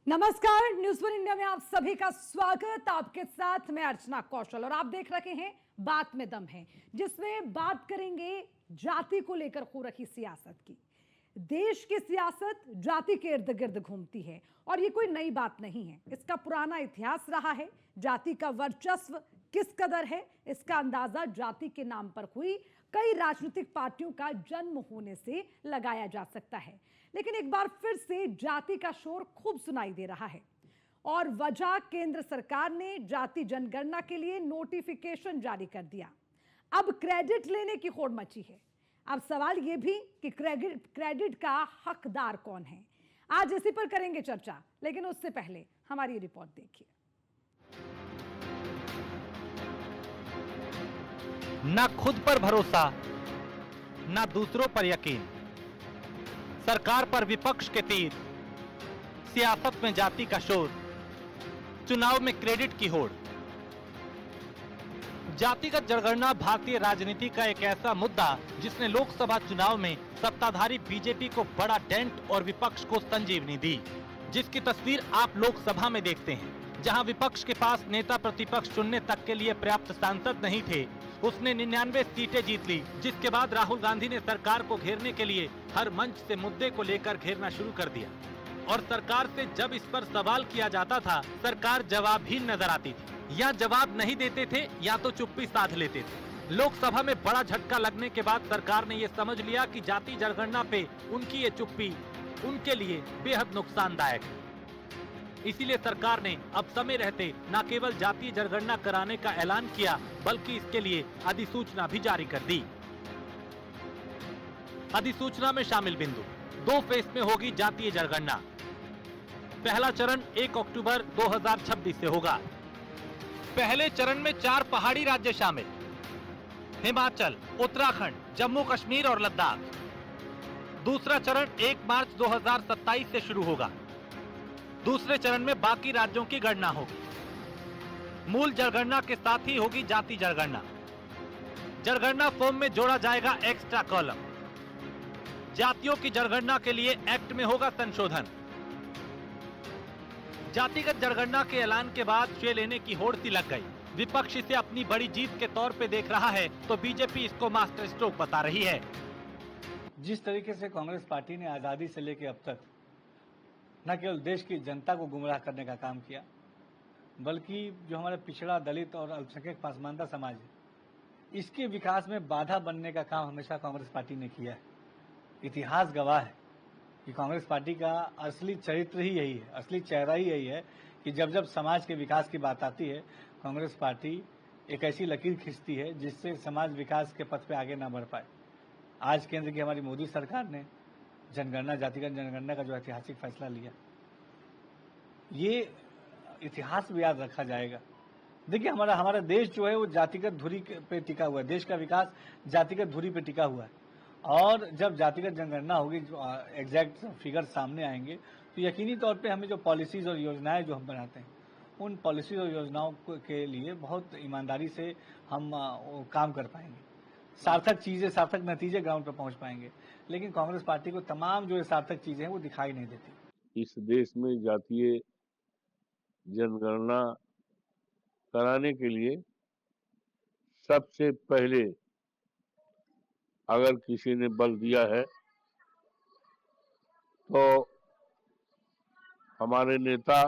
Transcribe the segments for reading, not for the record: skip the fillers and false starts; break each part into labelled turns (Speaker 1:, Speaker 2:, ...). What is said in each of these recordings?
Speaker 1: नमस्कार, news one India में आप सभी का स्वागत। आपके साथ मैं अर्चना कौशल और आप देख रहे हैं बात में दम है, जिसमें बात करेंगे जाति को लेकर हो रही सियासत की। देश की सियासत जाति के इर्द गिर्द घूमती है और ये कोई नई बात नहीं है। इसका पुराना इतिहास रहा है। जाति का वर्चस्व किस कदर है, इसका अंदाजा जाति के नाम पर हुई कई राजनीतिक पार्टियों का जन्म होने से लगाया जा सकता है। लेकिन एक बार फिर से जाति का शोर खूब सुनाई दे रहा है और वजह केंद्र सरकार ने जाति जनगणना के लिए नोटिफिकेशन जारी कर दिया। अब क्रेडिट लेने की होड़ मची है। अब सवाल यह भी कि क्रेडिट का हकदार कौन है। आज इसी पर करेंगे चर्चा, लेकिन उससे पहले हमारी रिपोर्ट देखिए।
Speaker 2: ना खुद पर भरोसा, ना दूसरों पर यकीन, सरकार पर विपक्ष के तीर, सियासत में जाति का शोर, चुनाव में क्रेडिट की होड़। जातिगत जनगणना भारतीय राजनीति का एक ऐसा मुद्दा जिसने लोकसभा चुनाव में सत्ताधारी बीजेपी को बड़ा डेंट और विपक्ष को संजीवनी दी, जिसकी तस्वीर आप लोकसभा में देखते हैं। जहां विपक्ष के पास नेता प्रतिपक्ष चुनने तक के लिए पर्याप्त सांसद नहीं थे, उसने 99 सीटें जीत ली, जिसके बाद राहुल गांधी ने सरकार को घेरने के लिए हर मंच से मुद्दे को लेकर घेरना शुरू कर दिया और सरकार से जब इस पर सवाल किया जाता था, सरकार जवाबहीन नजर आती थी। या जवाब नहीं देते थे या तो चुप्पी साध लेते थे। लोकसभा में बड़ा झटका लगने के बाद सरकार ने ये समझ लिया कि जाति जनगणना पे उनकी ये चुप्पी उनके लिए बेहद नुकसानदायक है। इसीलिए सरकार ने अब समय रहते न केवल जातीय जनगणना कराने का ऐलान किया, बल्कि इसके लिए अधिसूचना भी जारी कर दी। अधिसूचना में शामिल बिंदु: 2 फेज में होगी जातीय जनगणना। पहला चरण 1 अक्टूबर 2026 से होगा। पहले चरण में 4 पहाड़ी राज्य शामिल: हिमाचल, उत्तराखंड, जम्मू कश्मीर और लद्दाख। दूसरा चरण 1 मार्च 2027 से शुरू होगा। दूसरे चरण में बाकी राज्यों की गणना होगी। मूल जनगणना के साथ ही होगी जाति जनगणना। जनगणना फॉर्म में जोड़ा जाएगा एक्स्ट्रा कॉलम। जातियों की जनगणना के लिए एक्ट में होगा संशोधन। जातिगत जनगणना के ऐलान के बाद श्रेय लेने की होड़ सी लग गई। विपक्ष इसे अपनी बड़ी जीत के तौर पे देख रहा है, तो बीजेपी इसको मास्टर स्ट्रोक बता रही है।
Speaker 3: जिस तरीके से कांग्रेस पार्टी ने आजादी से लेकर अब तक न केवल देश की जनता को गुमराह करने का काम किया, बल्कि जो हमारे पिछड़ा, दलित और अल्पसंख्यक पासमानदा समाज है, इसके विकास में बाधा बनने का काम हमेशा कांग्रेस पार्टी ने किया है। इतिहास गवाह है कि कांग्रेस पार्टी का असली चरित्र ही यही है, असली चेहरा ही यही है कि जब जब समाज के विकास की बात आती है, कांग्रेस पार्टी एक ऐसी लकीर खींचती है जिससे समाज विकास के पथ पे आगे ना बढ़ पाए। आज केंद्र की हमारी मोदी सरकार ने जनगणना, जातिगत जनगणना का जो ऐतिहासिक फैसला लिया, ये इतिहास भी याद रखा जाएगा। देखिए, हमारा देश जो है वो जातिगत धुरी पे टिका हुआ है। देश का विकास जातिगत धुरी पे टिका हुआ है और जब जातिगत जनगणना होगी, जो एग्जैक्ट फिगर सामने आएंगे, तो यकीनी तौर पे हमें जो पॉलिसीज और योजनाएं जो हम बनाते हैं, उन पॉलिसीज और योजनाओं के लिए बहुत ईमानदारी से हम काम कर पाएंगे। सार्थक चीजें, सार्थक नतीजे ग्राउंड पर पहुंच पाएंगे। लेकिन कांग्रेस पार्टी को तमाम जो सार्थक चीजें हैं वो दिखाई नहीं देती।
Speaker 4: इस देश में जातीय जनगणना कराने के लिए सबसे पहले अगर किसी ने बल दिया है तो हमारे नेता,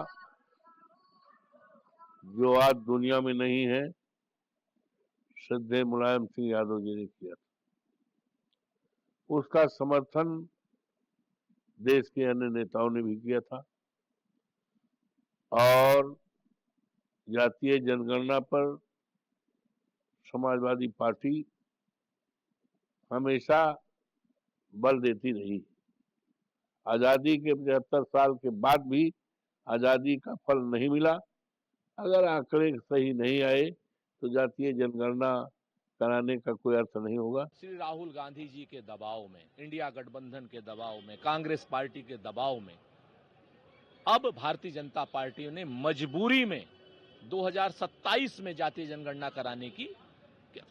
Speaker 4: जो आज दुनिया में नहीं है, श्रद्धेय मुलायम सिंह यादव जी ने किया था। उसका समर्थन देश के अन्य नेताओं ने भी किया था और जातीय जनगणना पर समाजवादी पार्टी हमेशा बल देती रही। आजादी के 75 साल के बाद भी आजादी का फल नहीं मिला। अगर आंकड़े सही नहीं आए तो जातीय जनगणना कराने का कोई अर्थ नहीं होगा।
Speaker 5: श्री राहुल गांधी जी के दबाव में, इंडिया गठबंधन के दबाव में, कांग्रेस पार्टी के दबाव में अब भारतीय जनता पार्टी ने मजबूरी में 2027 में जातीय जनगणना कराने की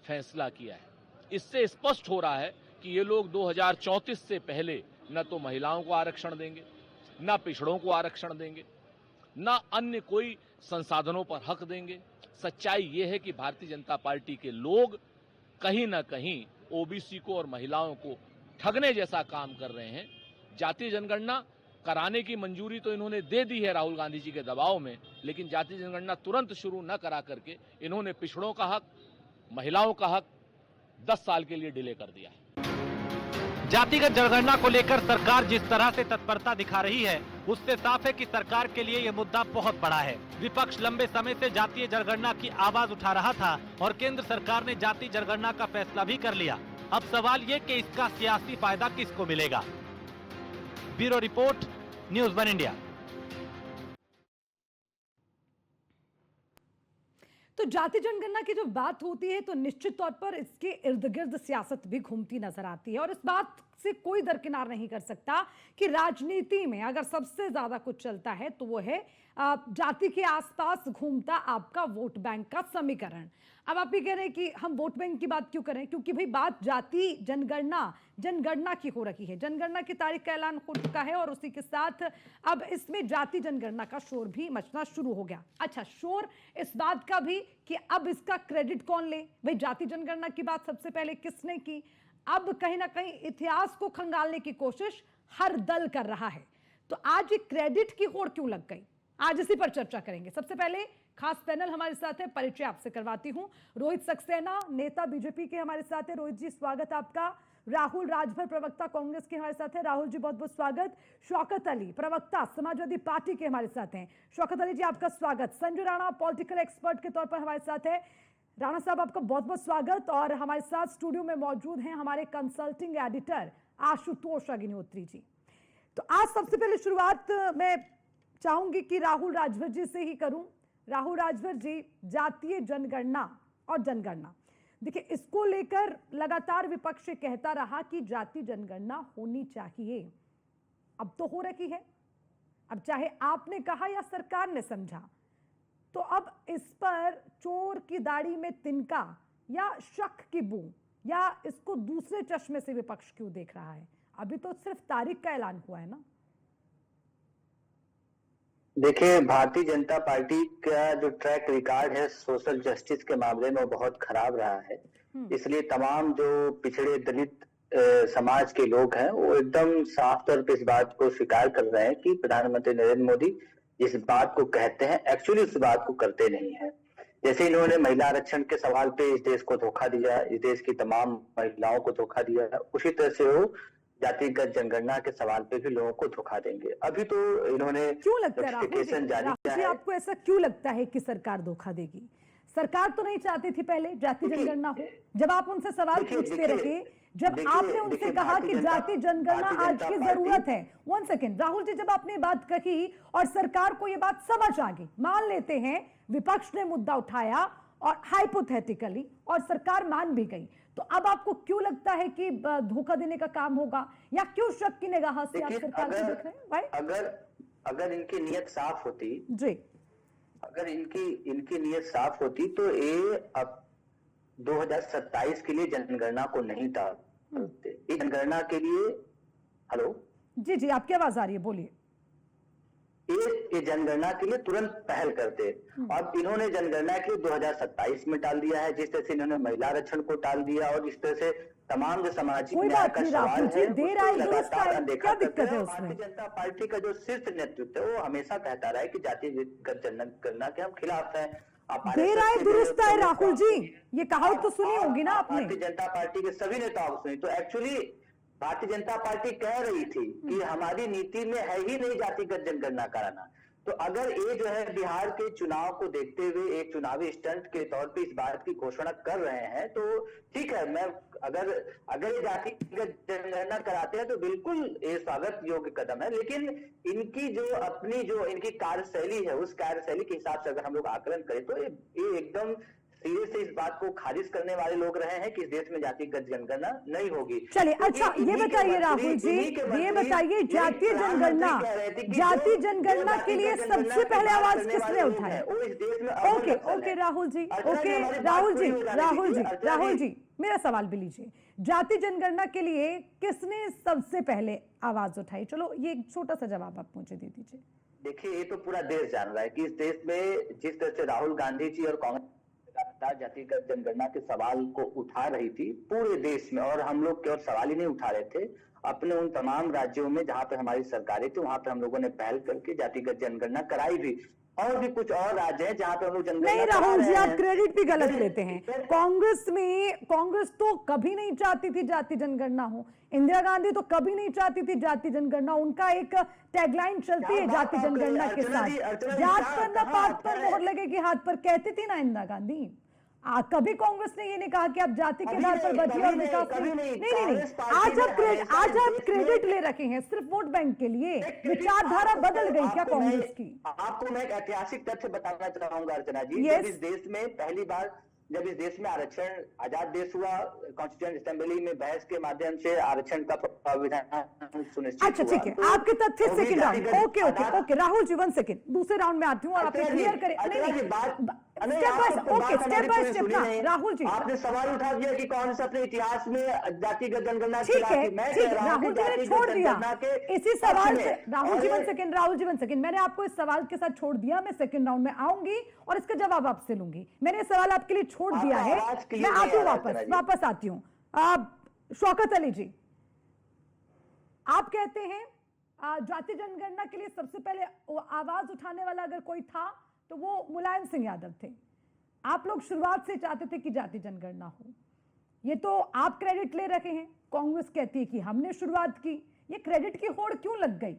Speaker 5: फैसला किया है। इससे स्पष्ट हो रहा है कि ये लोग 2034 से पहले न तो महिलाओं को आरक्षण देंगे, न पिछड़ों को आरक्षण देंगे, न अन्य कोई संसाधनों पर हक देंगे। सच्चाई ये है कि भारतीय जनता पार्टी के लोग कहीं ना कहीं ओबीसी को और महिलाओं को ठगने जैसा काम कर रहे हैं। जातीय जनगणना कराने की मंजूरी तो इन्होंने दे दी है राहुल गांधी जी के दबाव में, लेकिन जातीय जनगणना तुरंत शुरू न करा करके इन्होंने पिछड़ों का हक, महिलाओं का हक 10 साल के लिए डिले कर दिया है।
Speaker 2: जातिगत जनगणना को लेकर सरकार जिस तरह से तत्परता दिखा रही है, उससे साफ है कि सरकार के लिए यह मुद्दा बहुत बड़ा है। विपक्ष लंबे समय से जातीय जनगणना की आवाज उठा रहा था और केंद्र सरकार ने जातीय जनगणना का फैसला भी कर लिया। अब सवाल ये कि इसका सियासी फायदा किसको मिलेगा। Bureau report, news 1 India.
Speaker 1: तो जाति जनगणना की जब बात होती है तो निश्चित तौर पर इसके इर्द गिर्द सियासत भी घूमती नजर आती है और इस बात से कोई दरकिनार नहीं कर सकता कि राजनीति में अगर सबसे ज्यादा कुछ चलता है तो वो है जाति के आसपास घूमता आपका वोट बैंक का समीकरण। अब आप ये कह रहे हैं कि हम वोट बैंक की बात क्यों करें, क्योंकि भाई बात जाति जनगणना की हो रही है। जनगणना की तारीख का ऐलान हो चुका है और उसी के साथ अब इसमें जाति जनगणना का शोर भी मचना शुरू हो गया। अच्छा, शोर इस बात का भी कि अब इसका क्रेडिट कौन ले। भाई जाति जनगणना की बात सबसे पहले किसने की, अब कहीं ना कहीं इतिहास को खंगालने की कोशिश हर दल कर रहा है। तो आज ये क्रेडिट की होड़ क्यों लग गई, आज इसी पर चर्चा करेंगे। सबसे पहले खास पैनल हमारे साथ है, परिचय आपसे करवाती हूं। रोहित सक्सेना, नेता बीजेपी के हमारे साथ है। रोहित जी स्वागत आपका। राहुल राजभर, प्रवक्ता कांग्रेस के हमारे साथ है। राहुल जी बहुत बहुत स्वागत। शौकत अली, प्रवक्ता समाजवादी पार्टी के हमारे साथ हैं। शौकत अली जी आपका स्वागत। संजय राणा, पॉलिटिकल एक्सपर्ट के तौर पर हमारे साथ है। राणा साहब आपका बहुत बहुत स्वागत। और हमारे साथ स्टूडियो में मौजूद हैं हमारे कंसल्टिंग एडिटर आशुतोष अग्निहोत्री जी। तो आज सबसे पहले शुरुआत मैं चाहूंगी कि राहुल राजभर जी से ही करूं। राहुल राजभर जी, जातीय जनगणना और जनगणना, देखिए इसको लेकर लगातार विपक्ष कहता रहा कि जाति जनगणना होनी चाहिए। अब तो हो रही है, अब चाहे आपने कहा या सरकार ने समझा, तो अब इस पर चोर की दाढ़ी में तिनका या शक की बू या इसको दूसरे चश्मे से विपक्ष क्यों देख रहा है? अभी तो सिर्फ तारीख का ऐलान हुआ है ना।
Speaker 6: देखिए, भारतीय जनता पार्टी का जो ट्रैक रिकॉर्ड है सोशल जस्टिस के मामले में वो बहुत खराब रहा है। इसलिए तमाम जो पिछड़े दलित समाज के लोग हैं वो एकदम साफ तौर पे इस बात को स्वीकार कर रहे हैं कि प्रधानमंत्री नरेंद्र मोदी जिस बात को कहते हैं एक्चुअली उस बात को करते नहीं है। जैसे इन्होंने महिला आरक्षण के सवाल पे इस देश को धोखा दिया, इस देश की तमाम महिलाओं को धोखा दिया, उसी तरह से वो जातिगत जनगणना के सवाल पे भी लोगों को धोखा देंगे। अभी तो इन्होंने
Speaker 1: क्यों लगता है राहुल जी, आपको ऐसा क्यों लगता है कि सरकार धोखा देगी? सरकार तो नहीं चाहती थी पहले जाति जनगणना हो। जब आप उनसे सवाल पूछते रहे, जब आपने उनसे कहा कि जाति जनगणना आज की जरूरत है, 1 सेकेंड राहुल जी, जब आपने बात कही और सरकार को ये बात समझ आ गई, मान लेते हैं विपक्ष ने मुद्दा उठाया और हाइपोथेटिकली और सरकार मान भी गई, तो अब आपको क्यों लगता है कि धोखा देने का काम होगा या क्यों शक की निगाह से आप सरकार को देख रहे हैं? भाई
Speaker 6: अगर इनकी नीयत साफ होती
Speaker 1: जी,
Speaker 6: अगर इनकी नीयत साफ होती तो ये अब 2027 के लिए जनगणना को नहीं टालते। जनगणना के लिए हेलो
Speaker 1: जी जी, आपकी आवाज आ रही है, बोलिए।
Speaker 6: ये जनगणना के लिए तुरंत पहल करते। अब इन्होंने जनगणना के लिए 2027 में टाल दिया है, जिस तरह से इन्होंने महिला आरक्षण को टाल दिया और इस तरह से तमाम जो सामाजिक न्याय का सवाल है लगातार अनदेखा करते हैं। भारतीय जनता पार्टी का जो शीर्ष नेतृत्व है वो हमेशा कहता रहा है कि जातिगत जनगणना के हम खिलाफ हैं।
Speaker 1: देर आए दुरुस्त आए राहुल जी, ये कहावत तो सुनी होगी ना आपने।
Speaker 6: भारतीय जनता पार्टी के सभी नेताओं सुनी। तो एक्चुअली भारतीय जनता पार्टी कह रही थी कि हमारी नीति में है ही नहीं जातिगत जनगणना कराना। तो अगर ये जो है बिहार के चुनाव को देखते हुए एक चुनावी स्टंट के तौर पे इस बात की घोषणा कर रहे हैं तो ठीक है, मैं अगर ये जातिगत जनगणना कराते हैं तो बिल्कुल ये स्वागत योग्य कदम है। लेकिन इनकी जो अपनी जो इनकी कार्यशैली है उस कार्यशैली के हिसाब से अगर हम लोग आकलन करें तो ये एकदम सीधे से इस बात को खारिज करने वाले लोग रहे हैं कि इस देश में जातिगत जनगणना नहीं होगी।
Speaker 1: चलिए, अच्छा ये बताइए राहुल जी, ये बताइए जातीय जनगणना के लिए सबसे पहले आवाज किसने उठाई? ओके राहुल जी, ओके राहुल जी मेरा सवाल भी लीजिए। जाति जनगणना के लिए किसने सबसे पहले आवाज उठाई? चलो ये एक छोटा सा जवाब आप मुझे दे दीजिए।
Speaker 6: देखिए, ये तो पूरा देश जान रहा है कि इस देश में जिस तरह से राहुल गांधी जी और कांग्रेस लगातार जातिगत जनगणना के सवाल को उठा रही थी पूरे देश में, और हम लोग केवल सवाल ही नहीं उठा रहे थे, अपने उन तमाम राज्यों में जहां पे हमारी सरकारें थी वहां पे हम लोगों ने पहल करके जातिगत जनगणना कराई भी, और भी कुछ और राज्य हैं जहां पे हम लोग जनगणना
Speaker 1: नहीं
Speaker 6: करा
Speaker 1: राहुल जी,
Speaker 6: रहे
Speaker 1: आप
Speaker 6: हैं।
Speaker 1: क्रेडिट भी गलत लेते हैं। कांग्रेस तो कभी नहीं चाहती थी जाति जनगणना हो, इंदिरा गांधी तो कभी नहीं चाहती थी जाति जनगणना, उनका एक टैगलाइन चलती है जाति जनगणना के साथ, जात पर न पात पर मोहर लगेगी हाथ पर, कहती थी ना इंदिरा गांधी। कभी कांग्रेस ने ये नहीं कहा कि आप जाति के आधार पर बढ़िए और विकास नहीं। आज आप क्रेडिट ले रखे हैं सिर्फ वोट बैंक के लिए, विचारधारा बदल गई क्या कांग्रेस की?
Speaker 6: आपको मैं एक ऐतिहासिक तथ्य बताना चाहूंगा अर्चना जी।
Speaker 1: Yes.
Speaker 6: जब इस देश में पहली बार आरक्षण आजाद देश हुआ, कॉन्स्टिट्यूएंट असेंबली में बहस के माध्यम से आरक्षण का प्रावधान सुनिश्चित
Speaker 1: अच्छा ठीक है, आपके तथ्य second round. Okay Rahul ji 1 second, दूसरे राउंड में आती हूँ और आप क्लियर करें। स्टेप बाय स्टेप ना राहुल जी,
Speaker 6: आपने सवाल उठा दिया कि कौन सा अपने इतिहास में जातिगत जनगणना
Speaker 1: ठीक है राहुल जी ने छोड़ दिया इसी सवाल से। राहुल जी 1 सेकंड, मैंने आपको इस सवाल के साथ छोड़ दिया, मैं सेकंड राउंड में आऊंगी और इसका जवाब आपसे लूंगी। मैंने सवाल आपके लिए छोड़ दिया है, मैं आती हूँ वापस आती हूँ। शौकत अली जी, आप कहते हैं जाति जनगणना के लिए सबसे पहले आवाज उठाने वाला अगर कोई था तो वो मुलायम सिंह यादव थे। आप लोग शुरुआत से चाहते थे कि जाति जनगणना हो, ये तो आप क्रेडिट ले रखे हैं, कांग्रेस कहती है कि हमने शुरुआत की, ये क्रेडिट की होड़ क्यों लग गई?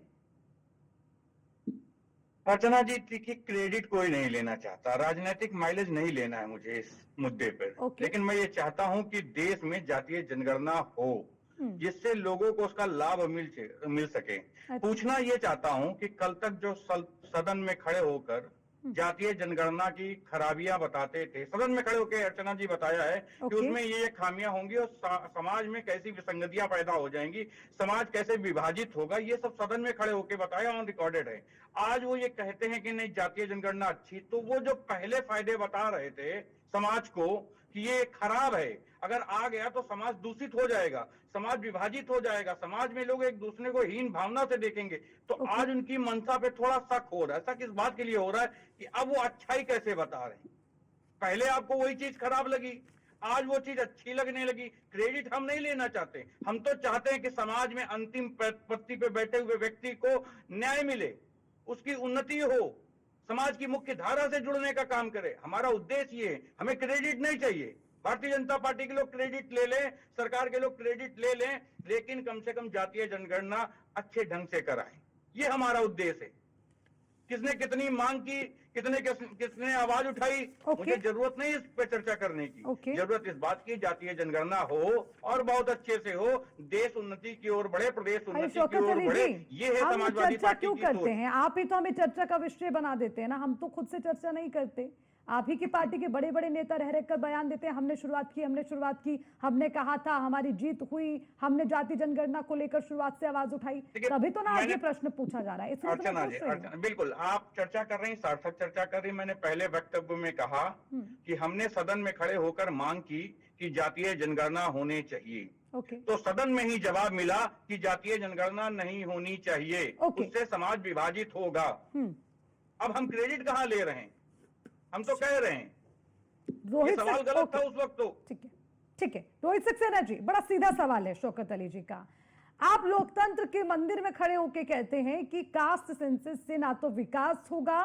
Speaker 7: अर्चना जी देखिए, क्रेडिट कोई नहीं लेना चाहता, राजनीतिक माइलेज नहीं लेना है मुझे इस मुद्दे पर। लेकिन मैं ये चाहता हूं कि देश में जातीय जनगणना हो जिससे लोगों को उसका लाभ मिल सके। पूछना ये चाहता हूं कि कल तक जो सदन में खड़े होकर जातीय जनगणना की खराबियां बताते थे, सदन में खड़े होकर अर्चना जी बताया है कि उसमें ये खामियां होंगी और समाज में कैसी विसंगतियां पैदा हो जाएंगी, समाज कैसे विभाजित होगा, ये सब सदन में खड़े होकर बताया, ऑन रिकॉर्डेड है। आज वो ये कहते हैं कि नहीं जातीय जनगणना अच्छी, तो वो जो पहले फायदे बता रहे थे समाज को कि ये खराब है, अगर आ गया तो समाज दूषित हो जाएगा, समाज विभाजित हो जाएगा, समाज में लोग एक दूसरे को हीन भावना से देखेंगे, तो आज उनकी मंशा पे थोड़ा शक हो रहा है। ऐसा किस बात के लिए हो रहा है कि अब वो अच्छाई कैसे बता रहे हैं? पहले आपको वही चीज खराब लगी, आज वो चीज अच्छी लगने लगी। क्रेडिट हम नहीं लेना चाहते, हम तो चाहते हैं कि समाज में अंतिम पत्ती पे बैठे हुए व्यक्ति को न्याय मिले, उसकी उन्नति हो, समाज की मुख्य धारा से जुड़ने का काम करे। हमारा उद्देश्य ये है, हमें क्रेडिट नहीं चाहिए। भारतीय जनता पार्टी के लोग क्रेडिट ले लें, सरकार के लोग क्रेडिट ले लें, लेकिन कम से कम जातीय जनगणना अच्छे ढंग से कराएं, ये हमारा उद्देश्य है। किसने कितनी मांग की, किसने आवाज उठाई, मुझे जरूरत नहीं इस पर चर्चा करने की। जरूरत इस बात की जातीय जनगणना हो और बहुत अच्छे से हो, देश उन्नति की ओर बढ़े, प्रदेश उन्नति की ओर बढ़े, ये है समाजवादी पार्टी की
Speaker 1: करते हैं। आप ही तो हमें चर्चा का विषय बना देते हैं ना, हम तो खुद से चर्चा नहीं करते। आप ही की पार्टी के बड़े बड़े नेता रह रहकर बयान देते हैं, हमने शुरुआत की, हमने कहा था, हमारी जीत हुई, हमने जाति जनगणना को लेकर शुरुआत से आवाज उठाई, तभी तो ना आज ये प्रश्न पूछा जा रहा है।
Speaker 7: अर्चना बिल्कुल आप चर्चा कर रही, सार्थक चर्चा कर रही। मैंने पहले वक्तव्य में कहा कि हमने सदन में खड़े होकर मांग की कि जातीय जनगणना होनी चाहिए, तो सदन में ही जवाब मिला कि जातीय जनगणना नहीं होनी चाहिए, उससे समाज विभाजित होगा। अब हम क्रेडिट कहाँ ले रहे हैं? हम तो कह रहे हैं ये सवाल गलत था उस वक्त। तो
Speaker 1: ठीक है रोहित सक्सेना जी, बड़ा सीधा सवाल है शौकत अली जी का। आप लोकतंत्र के मंदिर में खड़े होकर कहते हैं कि कास्ट सेंसस से ना तो विकास होगा,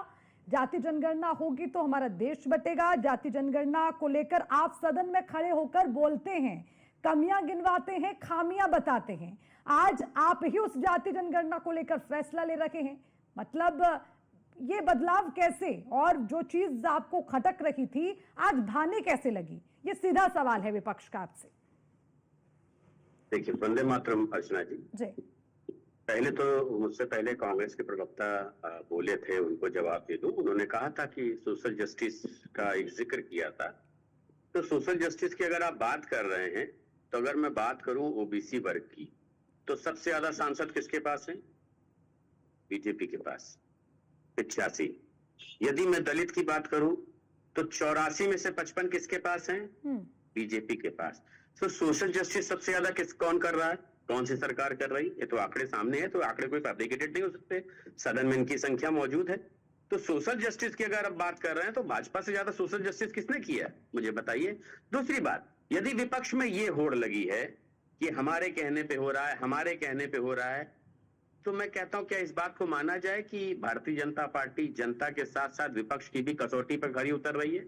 Speaker 1: जाति जनगणना होगी तो हमारा देश बटेगा। जाति जनगणना को लेकर आप सदन में खड़े होकर बोलते हैं, कमियां गिनवाते हैं, खामियां बताते हैं। आज आप ही उस जाति जनगणना को लेकर फैसला ले रखे हैं, मतलब ये बदलाव कैसे, और जो चीज आपको खटक रही थी आज भाने कैसे लगी? ये सीधा सवाल है विपक्ष का आपसे।
Speaker 8: देखिए, वंदे मातरम अर्चना जी। पहले तो मुझसे पहले कांग्रेस के प्रवक्ता बोले थे, उनको जवाब दे दूं। उन्होंने कहा था कि सोशल जस्टिस का एक जिक्र किया था, तो सोशल जस्टिस की अगर आप बात कर रहे हैं तो अगर मैं बात करूं ओबीसी वर्ग की, तो सबसे ज्यादा सांसद किसके पास है? बीजेपी के पास 85। यदि मैं दलित की बात करूं तो 84 में से 55 किसके पास हैं? बीजेपी के पास। तो सोशल जस्टिस सबसे ज्यादा कौन कर रहा है? कौन सी सरकार कर रही? ये तो आंकड़े सामने है, तो आंकड़े कोई फैब्रिकेटेड नहीं हो सकते। सदन में इनकी संख्या मौजूद है। तो सोशल जस्टिस की अगर आप बात कर रहे हैं तो भाजपा से ज्यादा सोशल जस्टिस किसने किया है, मुझे बताइए। दूसरी बात, यदि विपक्ष में ये होड़ लगी है कि हमारे कहने पे हो रहा है, हमारे कहने पे हो रहा है, तो मैं कहता हूं क्या इस बात को माना जाए कि भारतीय जनता पार्टी जनता के साथ साथ विपक्ष की भी कसौटी पर खरी उतर रही है?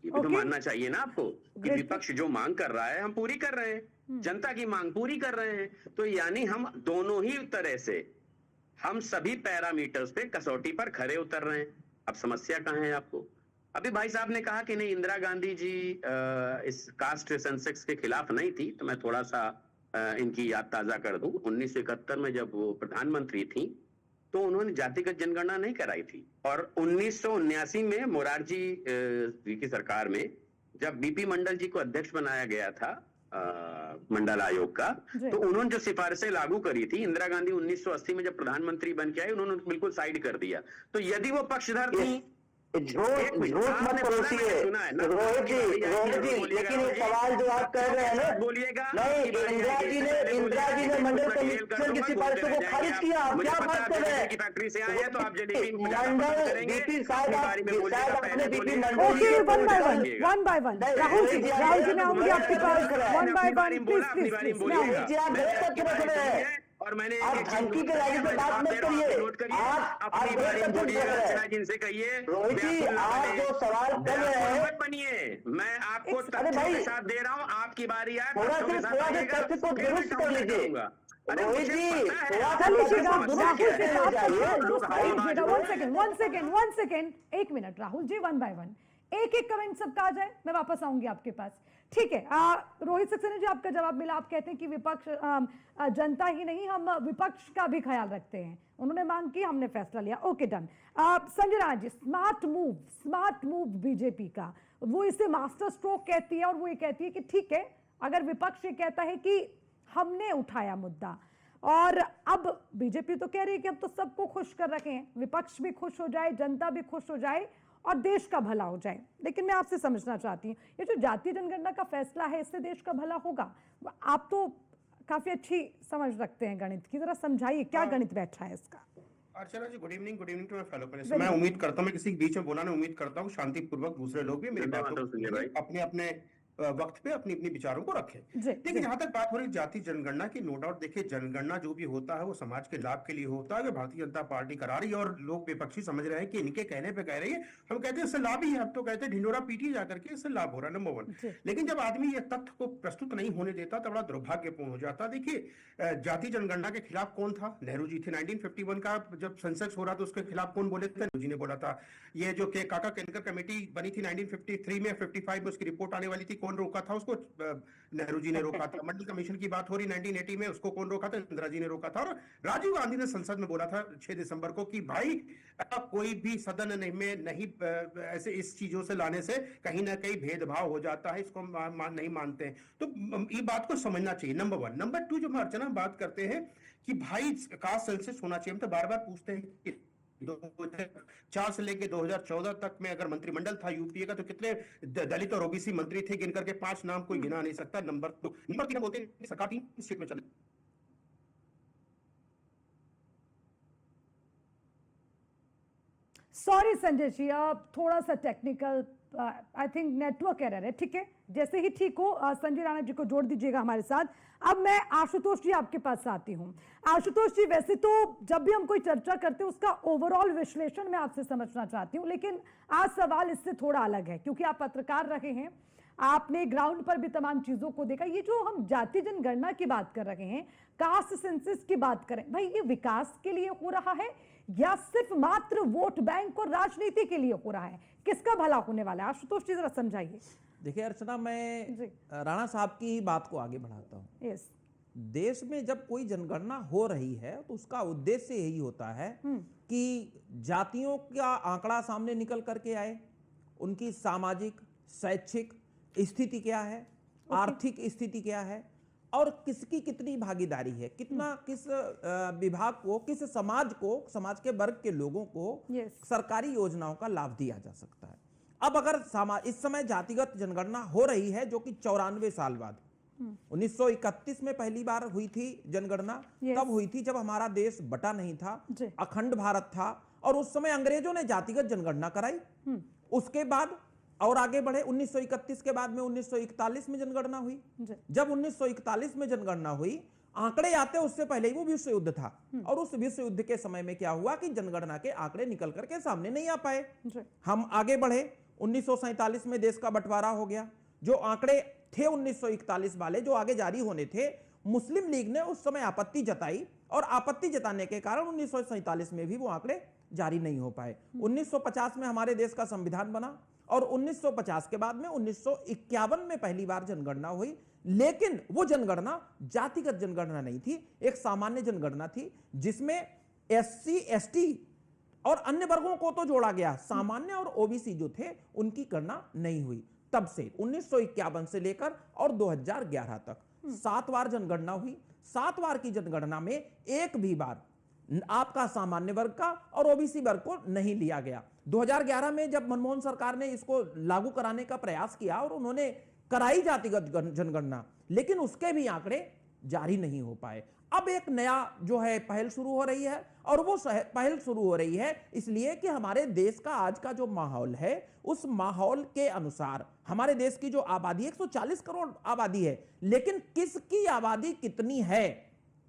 Speaker 8: ये भी तो मानना चाहिए ना आपको कि विपक्ष जो मांग कर रहा है हम पूरी कर रहे हैं, जनता की मांग पूरी कर रहे हैं। तो यानी हम दोनों ही तरह से, हम सभी पैरामीटर्स पे कसौटी पर खरे उतर रहे हैं। अब समस्या कहां है आपको? अभी भाई साहब ने कहा कि नहीं, इंदिरा गांधी जी इस कास्ट सेंसेक्स के खिलाफ नहीं थी, तो मैं थोड़ा सा इनकी याद ताजा कर दूं। 1971 में जब वो प्रधानमंत्री थी तो उन्होंने जातिगत जनगणना नहीं कराई थी, और 1979 में मोरारजी जी की सरकार में जब बीपी मंडल जी को अध्यक्ष बनाया गया था मंडल आयोग का, तो उन्होंने जो सिफारिशें लागू करी थी, इंदिरा गांधी 1980 में जब प्रधानमंत्री बन के आई, उन्होंने बिल्कुल साइड कर दिया। तो यदि वो पक्षधर थी,
Speaker 6: झूठ मत परोसिए रोहित जी, लेकिन ये सवाल जो आप कर रहे हैं ना,
Speaker 8: बोलिएगा
Speaker 6: नहीं, इंदिरा जी ने मंडल कमीशन की सिफारिशों को खारिज किया। आप क्या बात कर रहे हैं?
Speaker 8: फैक्ट्री से आए हैं तो आप जलेबी
Speaker 6: मंडल बीपी साहब, आपने BP Mandal
Speaker 1: okay, one by one Rahul ji मैं आऊंगी आपके पास, वन बाय वन प्लीज
Speaker 6: जी, आप गलत तथ्य रख रहे हैं
Speaker 8: और मैंने
Speaker 6: आप धमकी के राजी पे बात मत करिए। आप गलत तथ्य रख रहे हैं
Speaker 8: जिनसे कहिए
Speaker 6: रोहित जी, आप जो सवाल कर रहे हैं,
Speaker 8: बनिए, मैं आपको
Speaker 6: अरे भाई,
Speaker 8: के साथ दे रहा हूँ, आपकी बारी आए
Speaker 6: थोड़ा सा तथ्य को दुरुस्त कर लीजिए रोहित जी,
Speaker 1: वन सेकेंड, एक minute Rahul ji, one by one एक कमेंट सबका आ जाए, मैं वापस आऊंगी आपके पास, ठीक है। रोहित सक्सेना जी, आपका जवाब मिला। आप कहते हैं कि विपक्ष जनता ही नहीं, हम विपक्ष का भी ख्याल रखते हैं। उन्होंने मांग की, हमने फैसला लिया, okay done. Sanjay Rana ji, smart move BJP का, वो इसे मास्टर स्ट्रोक कहती है, और वो ये कहती है कि ठीक है, अगर विपक्ष ये कहता है कि हमने उठाया मुद्दा, और अब बीजेपी तो कह रही है कि अब तो सबको खुश कर रखे हैं, विपक्ष भी खुश हो जाए, जनता भी खुश हो जाए और देश का भला हो जाए। लेकिन मैं आपसे समझना चाहती हूँ, ये जो जातीय जनगणना का फैसला है, इससे देश का भला होगा? आप तो काफी अच्छी समझ रखते हैं गणित की, जरा समझाइए क्या गणित बैठा है इसका।
Speaker 9: Archana ji, good evening to my fellow panelist. मैं उम्मीद करता हूँ, मैं किसी के बीच में बोला नहीं, उम्मीद करता हूँ शांतिपूर्वक दूसरे लोग भी मेरी बातों अपने अपने वक्त पे अपनी अपनी विचारों को रखें। देखिए, जहां तक बात हो रही जाति जनगणना की, नो डाउट, देखिए जनगणना जो भी होता है वो समाज के लाभ के लिए होता है। भारतीय जनता पार्टी करा रही है और लोग विपक्षी समझ रहे हैं कि इनके कहने पे कह रही है, हम कहते हैं इससे लाभ ही है, हम तो कहते हैं ढिंडोरा पीटी जाकर के इससे लाभ हो रहा है, नंबर वन। लेकिन जब आदमी ये तथ्य को प्रस्तुत नहीं होने देता तो बड़ा दुर्भाग्यपूर्ण हो जाता। देखिए, जाति जनगणना के खिलाफ कौन था? नेहरू जी थे। 1951 का जब सेंसस हो रहा था उसके खिलाफ कौन बोले थे? नेहरू जी ने बोला था। ये जो काका केनकर कमेटी बनी थी 1953 में, 55 में उसकी रिपोर्ट आने वाली थी, कौन रोका था उसको? नेहरू जी ने रोका था। मंडल कमीशन की बात हो रही 1980 में, उसको कौन रोका था? इंदिरा जी ने रोका था। और राजीव गांधी ने संसद में बोला था 6 दिसंबर को कि भाई कोई भी सदन में नहीं ऐसे इस चीजों से लाने से कहीं ना कहीं भेदभाव हो जाता है, इसको नहीं मानते हैं। तो ये बात को समझना चाहिए, नंबर वन। नंबर टू, जो हम अर्चना बात करते हैं कि भाई कास्ट सेंसस होना चाहिए, हम तो बार बार पूछते हैं कि 2004 से लेके 2014 तक में अगर मंत्रिमंडल था यूपीए का, तो कितने दलित और ओबीसी मंत्री थे? गिन करके 5 नाम कोई गिना नहीं सकता। नंबर 2, नंबर 3 बोलते हैं सरकार 3 स्टेट में चले।
Speaker 1: सॉरी संजय जी, अब थोड़ा सा technical I think network error है, ठीक है, जैसे ही ठीक हो संजय राणा जी को जोड़ दीजिएगा हमारे साथ। अब मैं आशुतोष जी आपके पास आती हूं। आशुतोष जी, वैसे तो जब भी हम कोई चर्चा करते हैं उसका ओवरऑल विश्लेषण मैं आपसे समझना चाहती हूं, लेकिन आज सवाल इससे थोड़ा अलग है, क्योंकि आप पत्रकार रहे हैं, आपने ग्राउंड पर भी तमाम चीजों को देखा। ये जो हम जाति जनगणना की बात कर रहे हैं, कास्ट सेंसस की बात करें, भाई ये विकास के लिए हो रहा है या सिर्फ मात्र वोट बैंक और राजनीति के लिए हो रहा है? किसका भला होने वाला है? आशुतोष जी जरा समझाइए।
Speaker 10: देखिए अर्चना, मैं राणा साहब की बात को आगे बढ़ाता हूँ।
Speaker 1: यस,
Speaker 10: देश में जब कोई जनगणना हो रही है तो उसका उद्देश्य यही होता है कि जातियों का आंकड़ा सामने निकल करके आए, उनकी सामाजिक शैक्षिक स्थिति क्या है, आर्थिक स्थिति क्या है, और किसकी कितनी भागीदारी है, कितना किस विभाग को, किस समाज को, समाज के वर्ग के लोगों को सरकारी योजनाओं का लाभ दिया जा सकता है। अब अगर इस समय जातिगत जनगणना हो रही है जो कि 94 साल बाद, 1931 में पहली बार हुई थी जनगणना। तब हुई थी जब हमारा देश बटा नहीं था, अखंड भारत था, और उस समय अंग्रेजों ने जातिगत जनगणना कराई। उसके बाद और आगे बढ़े, 1931 के बाद में 1941 में जनगणना हुई। जब 1941 में जनगणना हुई, आंकड़े आते उससे पहले ही वो विश्व युद्ध था, और उस विश्व युद्ध के समय में क्या हुआ कि जनगणना के आंकड़े निकल करके सामने नहीं आ पाए। हम आगे बढ़े, 1947 में देश का बंटवारा हो गया। जो आंकड़े थे 1941 वाले, जो आगे जारी होने थे, मुस्लिम लीग ने उस समय आपत्ति जताई, और आपत्ति जताने के कारण 1947 में भी वो आंकड़े जारी नहीं हो पाए। 1950 में हमारे देश का संविधान बना, और 1950 के बाद में 1951 में पहली बार जनगणना हुई। लेकिन वो जनगणना जातिगत जनगणना नहीं थी, एक सामान्य जनगणना थी, जिसमें एससी, एसटी और अन्य वर्गों को तो जोड़ा गया, सामान्य और ओबीसी जो थे उनकी गणना नहीं हुई। तब से 1951 से लेकर और 2011 तक 7 बार जनगणना हुई। 7 बार की जनगणना में एक भी बार आपका सामान्य वर्ग का और ओबीसी वर्ग को नहीं लिया गया। 2011 में जब मनमोहन सरकार ने इसको लागू कराने का प्रयास किया और उन्होंने कराई जातिगत जनगणना, लेकिन उसके भी आंकड़े जारी नहीं हो पाए। अब एक नया जो है पहल शुरू हो रही है, और वो पहल शुरू हो रही है इसलिए कि हमारे देश का आज का जो माहौल है, उस माहौल के अनुसार हमारे देश की जो आबादी 140 करोड़ आबादी है, लेकिन किसकी आबादी कितनी है,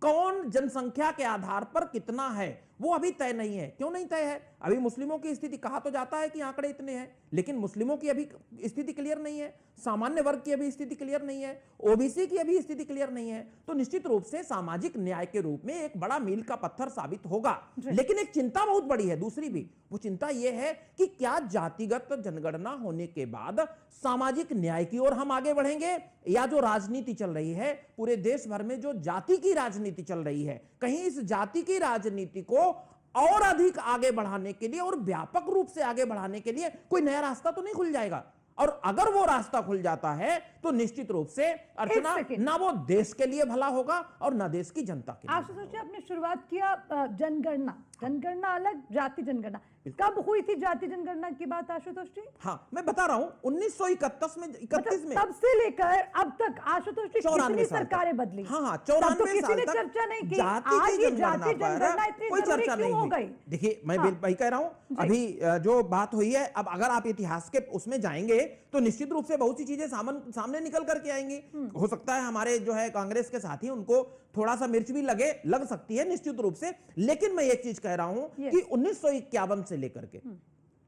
Speaker 10: कौन जनसंख्या के आधार पर कितना है, वो अभी तय नहीं है। क्यों नहीं तय है? अभी मुस्लिमों की स्थिति, कहा तो जाता है कि आंकड़े इतने हैं, लेकिन मुस्लिमों की अभी स्थिति क्लियर नहीं है, सामान्य वर्ग की अभी स्थिति क्लियर नहीं है, ओबीसी की अभी स्थिति क्लियर नहीं है। तो निश्चित रूप से सामाजिक न्याय के रूप में एक बड़ा मील का पत्थर साबित होगा। लेकिन एक चिंता बहुत बड़ी है दूसरी भी, वो चिंता यह है कि क्या जातिगत जनगणना होने के बाद सामाजिक न्याय की ओर हम आगे बढ़ेंगे, या जो राजनीति चल रही है पूरे देश भर में, जो जाति की राजनीति चल रही है, कहीं इस जाति की राजनीति को और अधिक आगे बढ़ाने के लिए और व्यापक रूप से आगे बढ़ाने के लिए कोई नया रास्ता तो नहीं खुल जाएगा? और अगर वो रास्ता खुल जाता है तो निश्चित रूप से अर्चना, ना वो देश के लिए भला होगा और ना देश की जनता के लिए।
Speaker 1: आशुतोष जी, आपने शुरुआत किया जनगणना अलग, जाति जनगणना कब हुई थी? जाति जनगणना की बात आशुतोष जी?
Speaker 10: हाँ, मैं बता रहा हूँ 1931 में, 31 में,
Speaker 1: तब से लेकर अब तक आशुतोष जी कितनी सरकारें बदली?
Speaker 10: हाँ, 94
Speaker 1: साल तक चर्चा नहीं की। आज ये जाति जनगणना इतनी
Speaker 10: कोई चर्चा नहीं
Speaker 1: हो गई?
Speaker 10: देखिए, मैं वही कह रहा हूँ, अभी जो बात हुई है, अब अगर आप इतिहास के उसमें जाएंगे तो निश्चित रूप से बहुत सी चीजें सामने निकल करके आएंगी। हो सकता है हमारे जो है कांग्रेस के साथी, उनको थोड़ा सा मिर्च भी लग सकती है निश्चित रूप से, लेकिन मैं एक चीज कह रहा हूं कि 1951 से लेकर के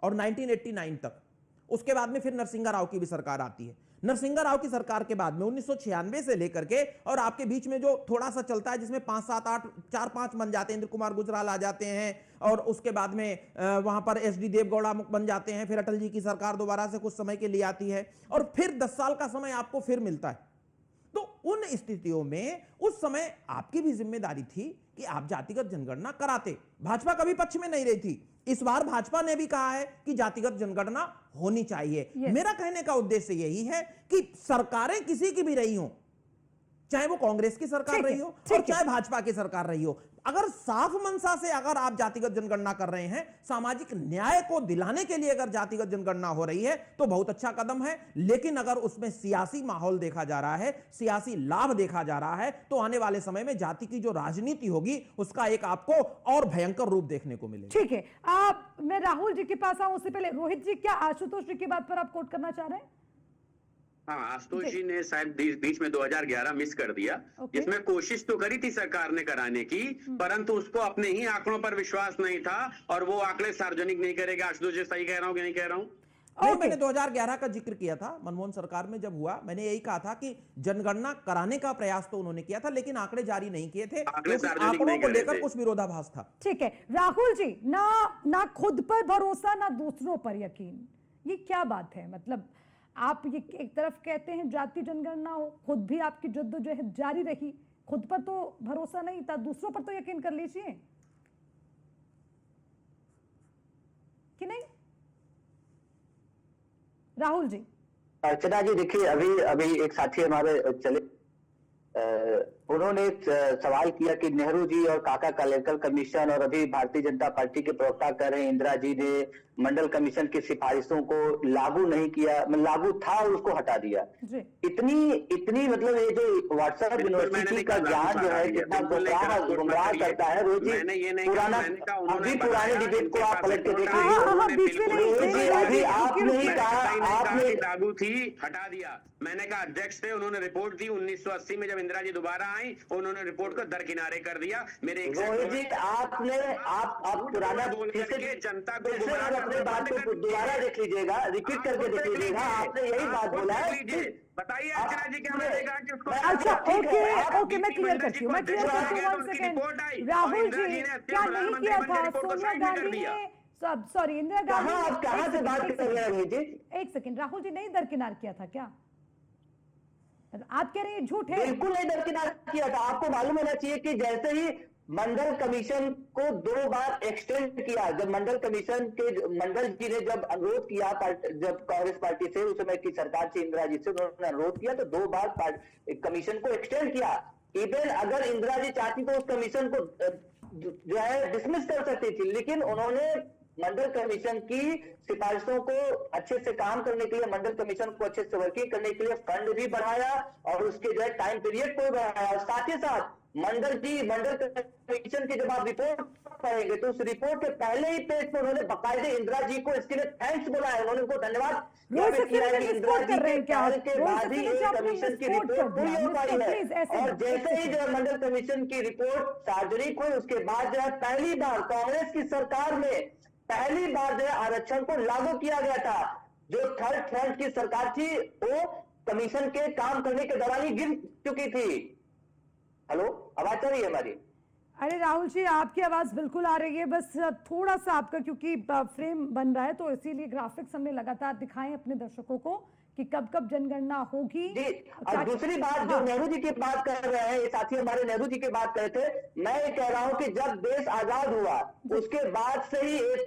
Speaker 10: और 1989 तक, उसके बाद में फिर नरसिंह राव की भी सरकार आती है। नरसिंह राव की सरकार के बाद में 1996 से लेकर के और आपके बीच में जो थोड़ा सा चलता है, जिसमें 5, 7, 8, 4-5 बन जाते हैं, इंद्र कुमार गुजराल आ जाते हैं, और उसके बाद में वहां पर SD देवगौड़ा बन जाते हैं, फिर अटल जी की सरकार दोबारा से कुछ समय के लिए आती है, और फिर 10 साल का समय आपको फिर मिलता है। तो उन स्थितियों में उस समय आपकी भी जिम्मेदारी थी कि आप जातिगत जनगणना कराते। भाजपा कभी पक्ष में नहीं रही थी। इस बार भाजपा ने भी कहा है कि जातिगत जनगणना होनी चाहिए। मेरा कहने का उद्देश्य यही है कि सरकारें किसी की भी रही हो, चाहे वो कांग्रेस की सरकार रही हो और चाहे भाजपा की सरकार रही हो, अगर साफ मंशा से अगर आप जातिगत जनगणना कर रहे हैं, सामाजिक न्याय को दिलाने के लिए अगर जातिगत जनगणना हो रही है, तो बहुत अच्छा कदम है। लेकिन अगर उसमें सियासी माहौल देखा जा रहा है, सियासी लाभ देखा जा रहा है, तो आने वाले समय में जाति की जो राजनीति होगी उसका एक आपको और भयंकर रूप देखने को मिलेगा।
Speaker 1: ठीक है, मैं राहुल जी के पास आऊं, उससे पहले रोहित जी, क्या आशुतोष जी की बात पर आप कोट करना चाह रहे हैं?
Speaker 8: हाँ, आशुतोष जी ने शायद बीच में 2011 मिस कर दिया, जिसमें कोशिश तो करी थी सरकार ने कराने की, परंतु उसको अपने ही आंकड़ों पर विश्वास नहीं था और वो आंकड़े सार्वजनिक नहीं करेगा। आशुतोष जी, सही कह रहा हूँ कि नहीं कह रहा हूँ?
Speaker 10: मैंने 2011 का जिक्र किया था, मनमोहन सरकार में जब हुआ, मैंने यही कहा था कि जनगणना कराने का प्रयास तो उन्होंने किया था, लेकिन आंकड़े जारी नहीं किए थे, आंकड़ों को लेकर कुछ विरोधाभास था।
Speaker 1: ठीक है राहुल जी, ना खुद पर भरोसा ना दूसरों पर यकीन, ये क्या बात है? मतलब आप ये एक तरफ कहते हैं जाति जनगणना हो, खुद भी आपकी जद्दोजहद जारी रही, खुद पर तो भरोसा नहीं था, दूसरों पर तो यकीन कर लीजिए कि नहीं? राहुल जी।
Speaker 6: अर्चना जी, देखिए, अभी एक साथी हमारे चले, उन्होंने सवाल किया कि नेहरू जी और काका कालेलकर कमीशन और अभी भारतीय जनता पार्टी के प्रवक्ता कह रहे हैं इंदिरा जी ने मंडल कमीशन की सिफारिशों को लागू नहीं किया, लागू था और उसको हटा दिया। इतनी मतलब ये जो व्हाट्सएप यूनिवर्सिटी का ज्ञान जो है कितना गुमराह करता है। रोज पुराना अभी पुराने डिबेट को आप पलट के देखिए, अभी आपने ही कहा आपने
Speaker 8: लागू थी हटा दिया। मैंने कहा अध्यक्ष थे, उन्होंने रिपोर्ट दी 1980 में जब इंदिरा जी दोबारा आई उन्होंने रिपोर्ट को दरकिनारे कर दिया। मेरे
Speaker 6: रोहित जी आपने आप पुराना
Speaker 8: बोल करके जनता को
Speaker 6: अपने बात को दोबारा देख लीजिएगा, रिपीट करके देख लीजिएगा। आपने यही बात बोला है।
Speaker 8: बताइए अर्चना जी क्या मैंने कहा कि उसको
Speaker 1: अच्छा ओके मैं क्लियर करती हूँ, मैं क्लियर करती हूँ। 1 सेकंड, राहुल जी क्या नहीं किया था सोनिया गांधी ने, सॉरी इंदिरा गांधी
Speaker 6: आप कहां से बात कर रहे हैं रोहित जी?
Speaker 1: 1 सेकंड, राहुल जी नहीं दरकिनार किया था क्या? आप कह रहे हैं झूठ है?
Speaker 6: बिल्कुल नहीं दरकिनार किया था। आपको मालूम होना चाहिए कि जैसे ही मंडल कमीशन को 2 बार एक्सटेंड किया, जब मंडल कमीशन के मंडल जी ने जब अनुरोध किया, जब कांग्रेस पार्टी से उस समय की सरकार से इंदिरा जी से उन्होंने अनुरोध किया तो 2 बार कमीशन को एक्सटेंड किया। इवन अगर इंदिरा जी चाहती तो उस कमीशन को जो है डिसमिस कर सकती थी, लेकिन उन्होंने मंडल कमीशन की सिफारिशों को अच्छे से काम करने के लिए, मंडल कमीशन को अच्छे से वर्किंग करने के लिए फंड भी बढ़ाया और उसके जो है टाइम पीरियड को बढ़ाया। और साथ ही साथ मंडल कमीशन की जब आप रिपोर्ट पढ़ेंगे तो उस रिपोर्ट के पहले ही पेज पर उन्होंने बाकायदे इंदिरा जी को इसके लिए थैंक्स बोला है, उन्होंने उनको धन्यवाद
Speaker 1: इंदिरा जी
Speaker 6: के बाद ही एक कमीशन की रिपोर्ट पूरी हो पाई है। और जैसे ही जो मंडल कमीशन की रिपोर्ट सार्वजनिक हुई उसके बाद जो है पहली बार कांग्रेस की सरकार में पहली बार जो है आरक्षण को लागू किया गया था। जो थर्ड फ्रंट की सरकार थी वो कमीशन के काम करने के दौरान ही गिर चुकी थी। हेलो, आवाज आ रही है हमारी?
Speaker 1: अरे राहुल जी आपकी आवाज बिल्कुल आ रही है, बस थोड़ा सा आपका क्योंकि फ्रेम बन रहा है तो इसीलिए ग्राफिक्स हमने लगातार दिखाए अपने दर्शकों को कि कब कब जनगणना होगी।
Speaker 6: और दूसरी बात जो नेहरू जी की बात कर रहे हैं, ये साथी हमारे नेहरू जी की बात कर रहे थे, मैं ये कह रहा हूं कि जब देश आजाद हुआ उसके बाद से ही एक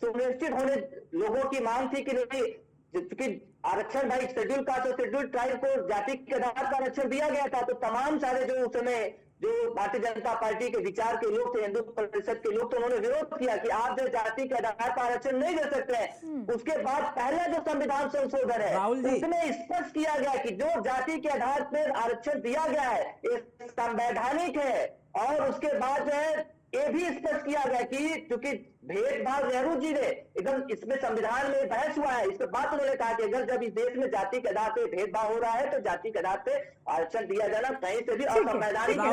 Speaker 6: सुनिश्चित होने लोगों की मांग थी कि नहीं आरक्षण भाई शेड्यूल कास्ट और शेड्यूल ट्राइब को जाति के आधार पर आरक्षण दिया गया था, तो तमाम सारे जो उस समय जो भारतीय जनता पार्टी के विचार के लोग थे, हिंदू परिषद के लोग थे, उन्होंने विरोध किया कि आप जो जाति के आधार पर आरक्षण नहीं दे सकते हैं। उसके बाद पहला जो संविधान संशोधन है उसमें स्पष्ट किया गया कि जो जाति के आधार पर आरक्षण दिया गया है ये संवैधानिक है। और उसके बाद जो है ये भी स्पष्ट किया गया कि क्योंकि भेदभाव नेहरू जी ने एकदम इसमें संविधान में बहस हुआ है, इसके बाद उन्होंने कहा कि अगर जब इस देश में जाति के आधार पे भेदभाव हो रहा है तो जाति के आधार पे आरक्षण दिया जाना कहीं से भी असंवैधानिक है।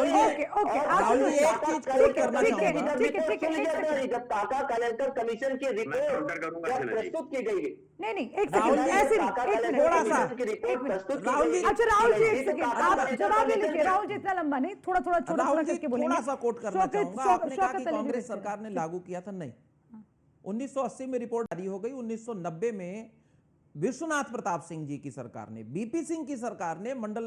Speaker 6: जब काका कालेलकर कमीशन की रिपोर्ट जब प्रस्तुत की गई,
Speaker 1: नहीं एक सेकंड ऐसे थोड़ा सा प्रस्तुत। अच्छा राहुल जी एक सेकंड आप जवाब लीजिए। राहुल जी इतना लंबा नहीं, थोड़ा थोड़ा छोटा करके बोलेंगे।
Speaker 10: थोड़ा सा कोट करना चाहूंगा। आपने कहा कि कांग्रेस सरकार ने लागू किया था, नहीं 1980 में रिपोर्ट जारी हो गई। 1990 में विश्वनाथ प्रताप सिंह जी की सरकार ने, बीपी सिंह की सरकार ने मंडल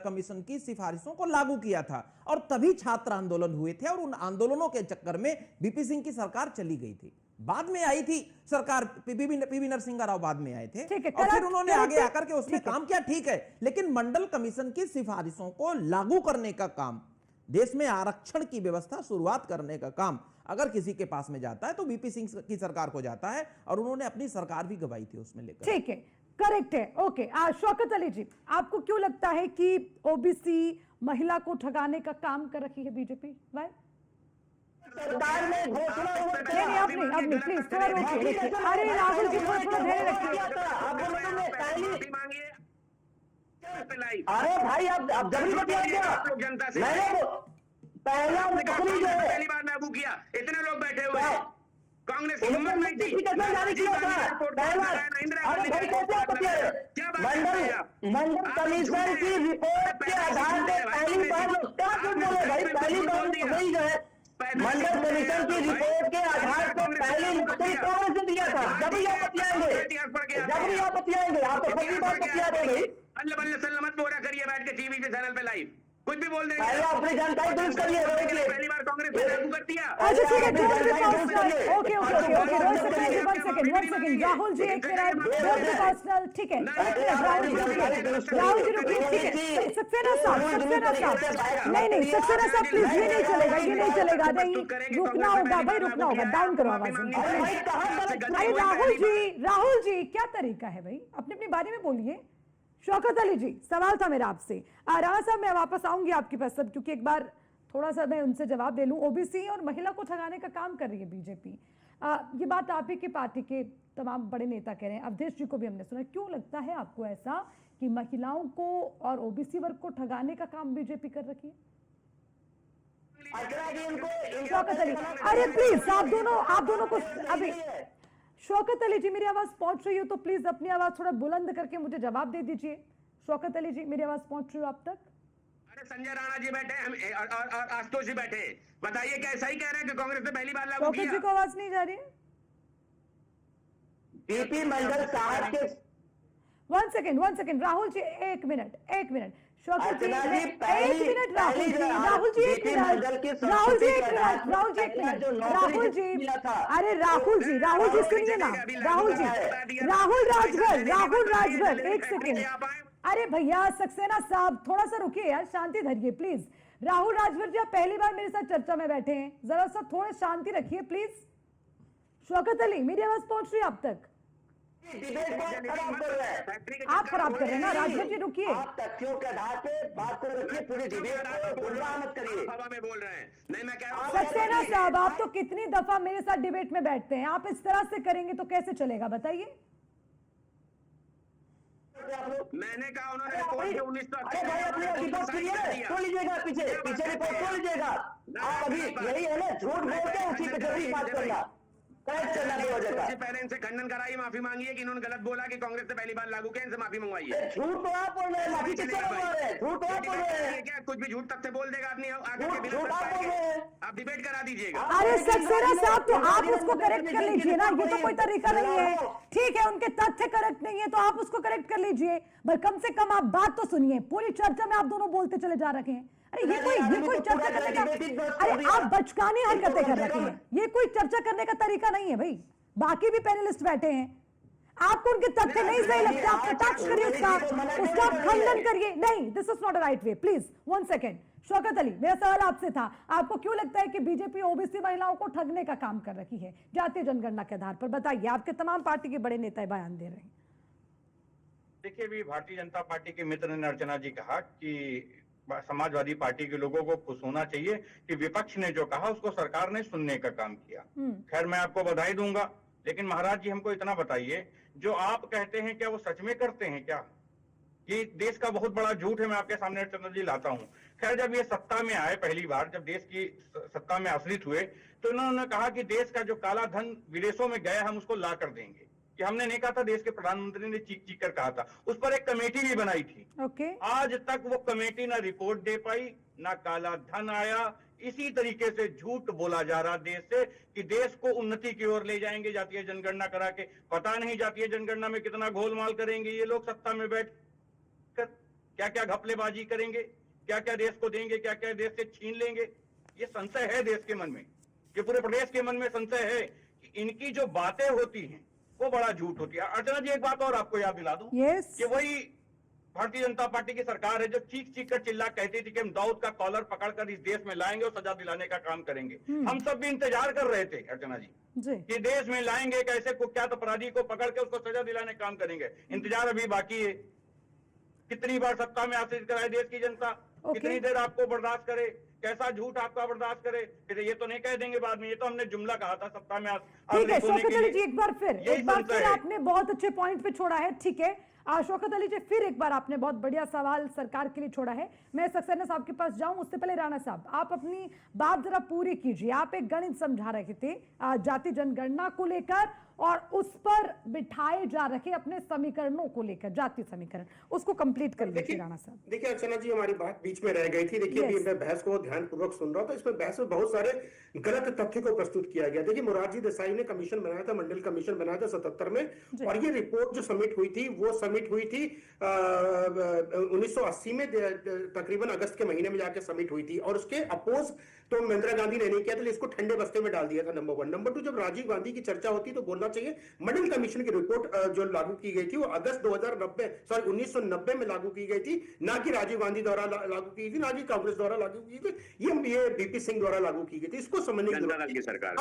Speaker 10: कमीशन की सिफारिशों को लागू किया था और तभी छात्र आंदोलन हुए थे और उन आंदोलनों के चक्कर में बीपी सिंह की सरकार चली गई थी। बाद में आई थी सरकार, पीवी नरसिंह राव बाद में आए थे और फिर उन्होंने आगे आकर के उसमें काम किया, ठीक है, लेकिन मंडल कमीशन की सिफारिशों को लागू करने का काम, देश में आरक्षण की व्यवस्था शुरुआत करने का काम अगर किसी के पास में जाता है तो बीपी सिंह की सरकार को जाता है और उन्होंने अपनी सरकार भी गवाई थी उसमें लेकर।
Speaker 1: ठीक है, करेक्ट है, ओके। शौकत अली जी आपको क्यों लगता है कि ओबीसी महिला को ठगाने का काम कर रखी है बीजेपी? वाई
Speaker 6: सरकार में घोषणा
Speaker 1: नहीं अपनी प्लीज थोड़ा रोकिए। अरे राहुल जी थोड़ा धैर्य रखिए।
Speaker 6: अरे भाई आप जबरी बतियाएंगे। मैंने पहला
Speaker 8: पहली बार लागू किया, इतने लोग बैठे हुए हैं, कांग्रेस की हिम्मत नहीं थी।
Speaker 6: मंडल कमीशन की रिपोर्ट के आधार पर पहली बार क्या बोले भाई, पहली बार वही जो है मंडल कमीशन की रिपोर्ट के आधार पर पहली नौकरी कांग्रेस ने दिया था। जबरी आप बतियाएंगे, आप तो पहली बार बतिया देंगे।
Speaker 8: अल्लाह बल्ले सल्लमत बोरा करिए बैठ के टीवी पे चैनल पे लाइव। कुछ भी बोल देंगे।
Speaker 6: पहले अपनी जानकारी दुरुस्त करिए।
Speaker 8: पहली बार कांग्रेस ने लागू कर दिया।
Speaker 1: अच्छा ठीक है, okay okay okay okay, 1 second Rahul ji, 1 minute, don't be personal, ठीक है, 1 मिनट राहुल जी रुकिए, ठीक है, सक्सेना साहब, नहीं सक्सेना साहब प्लीज, ये नहीं चलेगा, नहीं रुकना होगा भाई, रुकना होगा, डाउन करो आवाज। अरे राहुल जी क्या तरीका है भाई, अपने अपनी बारे में बोलिए। शौकत अली जी, सवाल था मेरा आपसे। राणा साहब मैं वापस आऊंगी आपके पास सब, क्योंकि एक बार थोड़ा सा मैं उनसे जवाब दे लूं। ओबीसी और महिला को ठगाने का काम कर रही है बीजेपी, ये बात आप ही की पार्टी के तमाम बड़े नेता कह रहे हैं, अवधेश जी को भी हमने सुना। क्यों लगता है आपको ऐसा कि महिलाओं को और ओबीसी वर्ग को ठगाने का काम बीजेपी कर रही है? शौकत अली, अरे प्लीज आप दोनों को अभी, शौकत अली जी मेरी आवाज पहुंच रही हो तो प्लीज अपनी आवाज थोड़ा बुलंद करके मुझे जवाब दे दीजिए। शौकत अली जी मेरी आवाज पहुंच रही हो आप तक?
Speaker 8: अरे संजय राणा जी बैठे और आशुतोष जी बैठे, बताइए क्या सही कह रहे हैं कि कांग्रेस ने पहली बार लागू किया?
Speaker 1: शौकत जी को आवाज नहीं जा रही है?
Speaker 6: पीपी मंडल साहब के
Speaker 1: 1 सेकंड राहुल जी, 1 मिनट शौकत जी, 1 मिनट राहुल जी, अरे राहुल जी सुनिए ना, राहुल राजभर 1 सेकंड, अरे भैया सक्सेना साहब थोड़ा सा रुकिए यार, शांति धरिए प्लीज। राहुल राजभर जी आप पहली बार मेरे साथ चर्चा में बैठे हैं, जरा सा थोड़े शांति रखिए प्लीज। शौकत अली मेरी आवाज पहुंच रही है आप तक? आप खराब कर रहे हैं ना राजभर जी, रुकिए।
Speaker 6: आप तथ्यों के आधार पे बात को रखिए, पूरी डिबेट को गुमराह मत करिए।
Speaker 8: हवा में बोल रहे हैं, नहीं मैं कह रहा हूं
Speaker 1: सक्सेना साहब आप तो कितनी दफा मेरे साथ डिबेट में बैठते हैं, आप इस तरह से करेंगे तो कैसे चलेगा बताइए?
Speaker 8: मैंने कहा उन्होंने रिपोर्ट जो
Speaker 6: 1980 लीजिएगा, पीछे रिपोर्ट को लीजिएगा। आप अभी यही है ना, झूठ बोलते हैं, उसी पे जरूरी बात करना,
Speaker 8: पहले इनसे खंडन कराइए, माफी मांगिए कि इन्होंने गलत बोला कि कांग्रेस ने पहली बार लागू किया, इनसे माफी मंगवाइए।
Speaker 6: झूठ तो आप बोल रहे हैं, माफी किससे मंगवा रहे हैं? झूठ तो आप बोल रहे हैं,
Speaker 8: क्या कुछ भी झूठ तक से बोल देगा आदमी आगे के बिना? आप डिबेट करा दीजिएगा।
Speaker 1: अरे सक्सेना साहब तो आप उसको करेक्ट कर लीजिए ना, ये तो कोई तरीका नहीं है। ठीक है उनके तथ्य करेक्ट नहीं है तो आप उसको करेक्ट कर लीजिए, पर कम से कम आप बात तो सुनिए। पूरी चर्चा में आप दोनों बोलते चले जा रहे हैं। अरे ये कोई चर्चा करने का, अरे आप बचकानी हरकतें कर रहे हैं, ये कोई चर्चा करने का तरीका नहीं है भाई। बाकी भी पैनलिस्ट बैठे हैं, आपको उनके तथ्य नहीं सही लगते, आप कटाक्ष करिए उसका खंडन करिए। नहीं, this is not a right way, please 1 second. Shaukat Ali मेरा सवाल आपसे था, आपको क्यों लगता है कि बीजेपी ओबीसी महिलाओं को ठगने का काम कर रही है जातीय जनगणना के आधार पर? बताइए, आपके तमाम पार्टी के बड़े नेता बयान दे रहे हैं।
Speaker 7: देखिए, अभी भारतीय जनता पार्टी के मित्र ने अर्चना जी कहा कि समाजवादी पार्टी के लोगों को खुश होना चाहिए कि विपक्ष ने जो कहा उसको सरकार ने सुनने का काम किया। खैर मैं आपको बधाई दूंगा, लेकिन महाराज जी हमको इतना बताइए, जो आप कहते हैं क्या वो सच में करते हैं क्या? ये देश का बहुत बड़ा झूठ है, मैं आपके सामने अर्चना जी लाता हूँ। खैर जब ये सत्ता में आए, पहली बार जब देश की सत्ता में आश्रित हुए, तो उन्होंने कहा कि देश का जो काला धन विदेशों में गया हम उसको ला कर देंगे। कि हमने नहीं कहा था, देश के प्रधानमंत्री ने चीख चीख कर कहा था। उस पर एक कमेटी भी बनाई थी। आज तक वो कमेटी ना रिपोर्ट दे पाई, ना काला धन आया। इसी तरीके से झूठ बोला जा रहा देश से कि देश को उन्नति की ओर ले जाएंगे जातीय जनगणना करा के। पता नहीं जातीय जनगणना में कितना गोलमाल करेंगे ये लोग सत्ता में बैठ कर, क्या क्या घपलेबाजी करेंगे, क्या क्या देश को देंगे, क्या क्या देश से छीन लेंगे। ये संशय है देश के मन में, ये पूरे प्रदेश के मन में संशय है कि इनकी जो बातें होती हैं वो बड़ा झूठ होती है। अर्चना जी एक बात और आपको याद दिला दूं कि वही भारतीय जनता पार्टी की सरकार है जो चीख चीख कर चिल्ला कहती थी कि हम दाऊद का कॉलर पकड़कर इस देश में लाएंगे और सजा दिलाने का काम करेंगे। हम सब भी इंतजार कर रहे थे अर्चना जी कि देश में लाएंगे एक ऐसे कुख्यात अपराधी को पकड़ के उसको सजा दिलाने का काम करेंगे। इंतजार अभी बाकी है। कितनी बार सत्ता में आश्रित कराए देश की जनता, कितनी देर आपको बर्दाश्त करे, कैसा झूठ आपका बर्दाश्त करे। फिर ये तो नहीं कह देंगे बाद में, ये तो हमने जुमला कहा था सत्ता में।
Speaker 1: ठीक है शौकत अली जी, एक बार फिर आपने बहुत अच्छे पॉइंट पे छोड़ा है। ठीक है शौकत अली जी, फिर एक बार आपने बहुत बढ़िया सवाल सरकार के लिए छोड़ा है। मैं सक्सेना साहब के पास जाऊं उससे पहले राणा साहब आप अपनी बात जरा पूरी कीजिए। आप एक गणित समझा रहे थे जाति जनगणना को लेकर और उस पर बिठाए जा रहे अपने समीकरणों को लेकर, जातीय समीकरण, उसको कंप्लीट कर लीजिए राणा साहब।
Speaker 9: देखिए अर्चना जी, हमारी बात बीच में रह गई थी। देखिए अभी मैं बहस को ध्यानपूर्वक सुन रहा था, इसमें बहस में बहुत सारे गलत तथ्य को प्रस्तुत किया गया। देखिए मोरारजी देसाई ने कमीशन बनाया था, मंडल कमीशन बनाया था 77 में, और ये रिपोर्ट जो सबमिट हुई थी वो समिट हुई थी 1980 में, तकरीबन अगस्त के महीने में जाके समिट हुई थी, और उसके अपोज तो इंदिरा गांधी ने नहीं किया था, इसको ठंडे बस्ते में डाल दिया था, नंबर 1। नंबर 2, जब राजीव गांधी की चर्चा होती तो बोलना चाहिए मंडल कमीशन की रिपोर्ट जो लागू की गई थी वो अगस्त 1990 में लागू की गई थी, ना कि राजीव गांधी द्वारा लागू की थी, ना कि कांग्रेस द्वारा लागू की थी, ये बीपी सिंह द्वारा लागू की गई थी। इसको समझने की जरूरत है।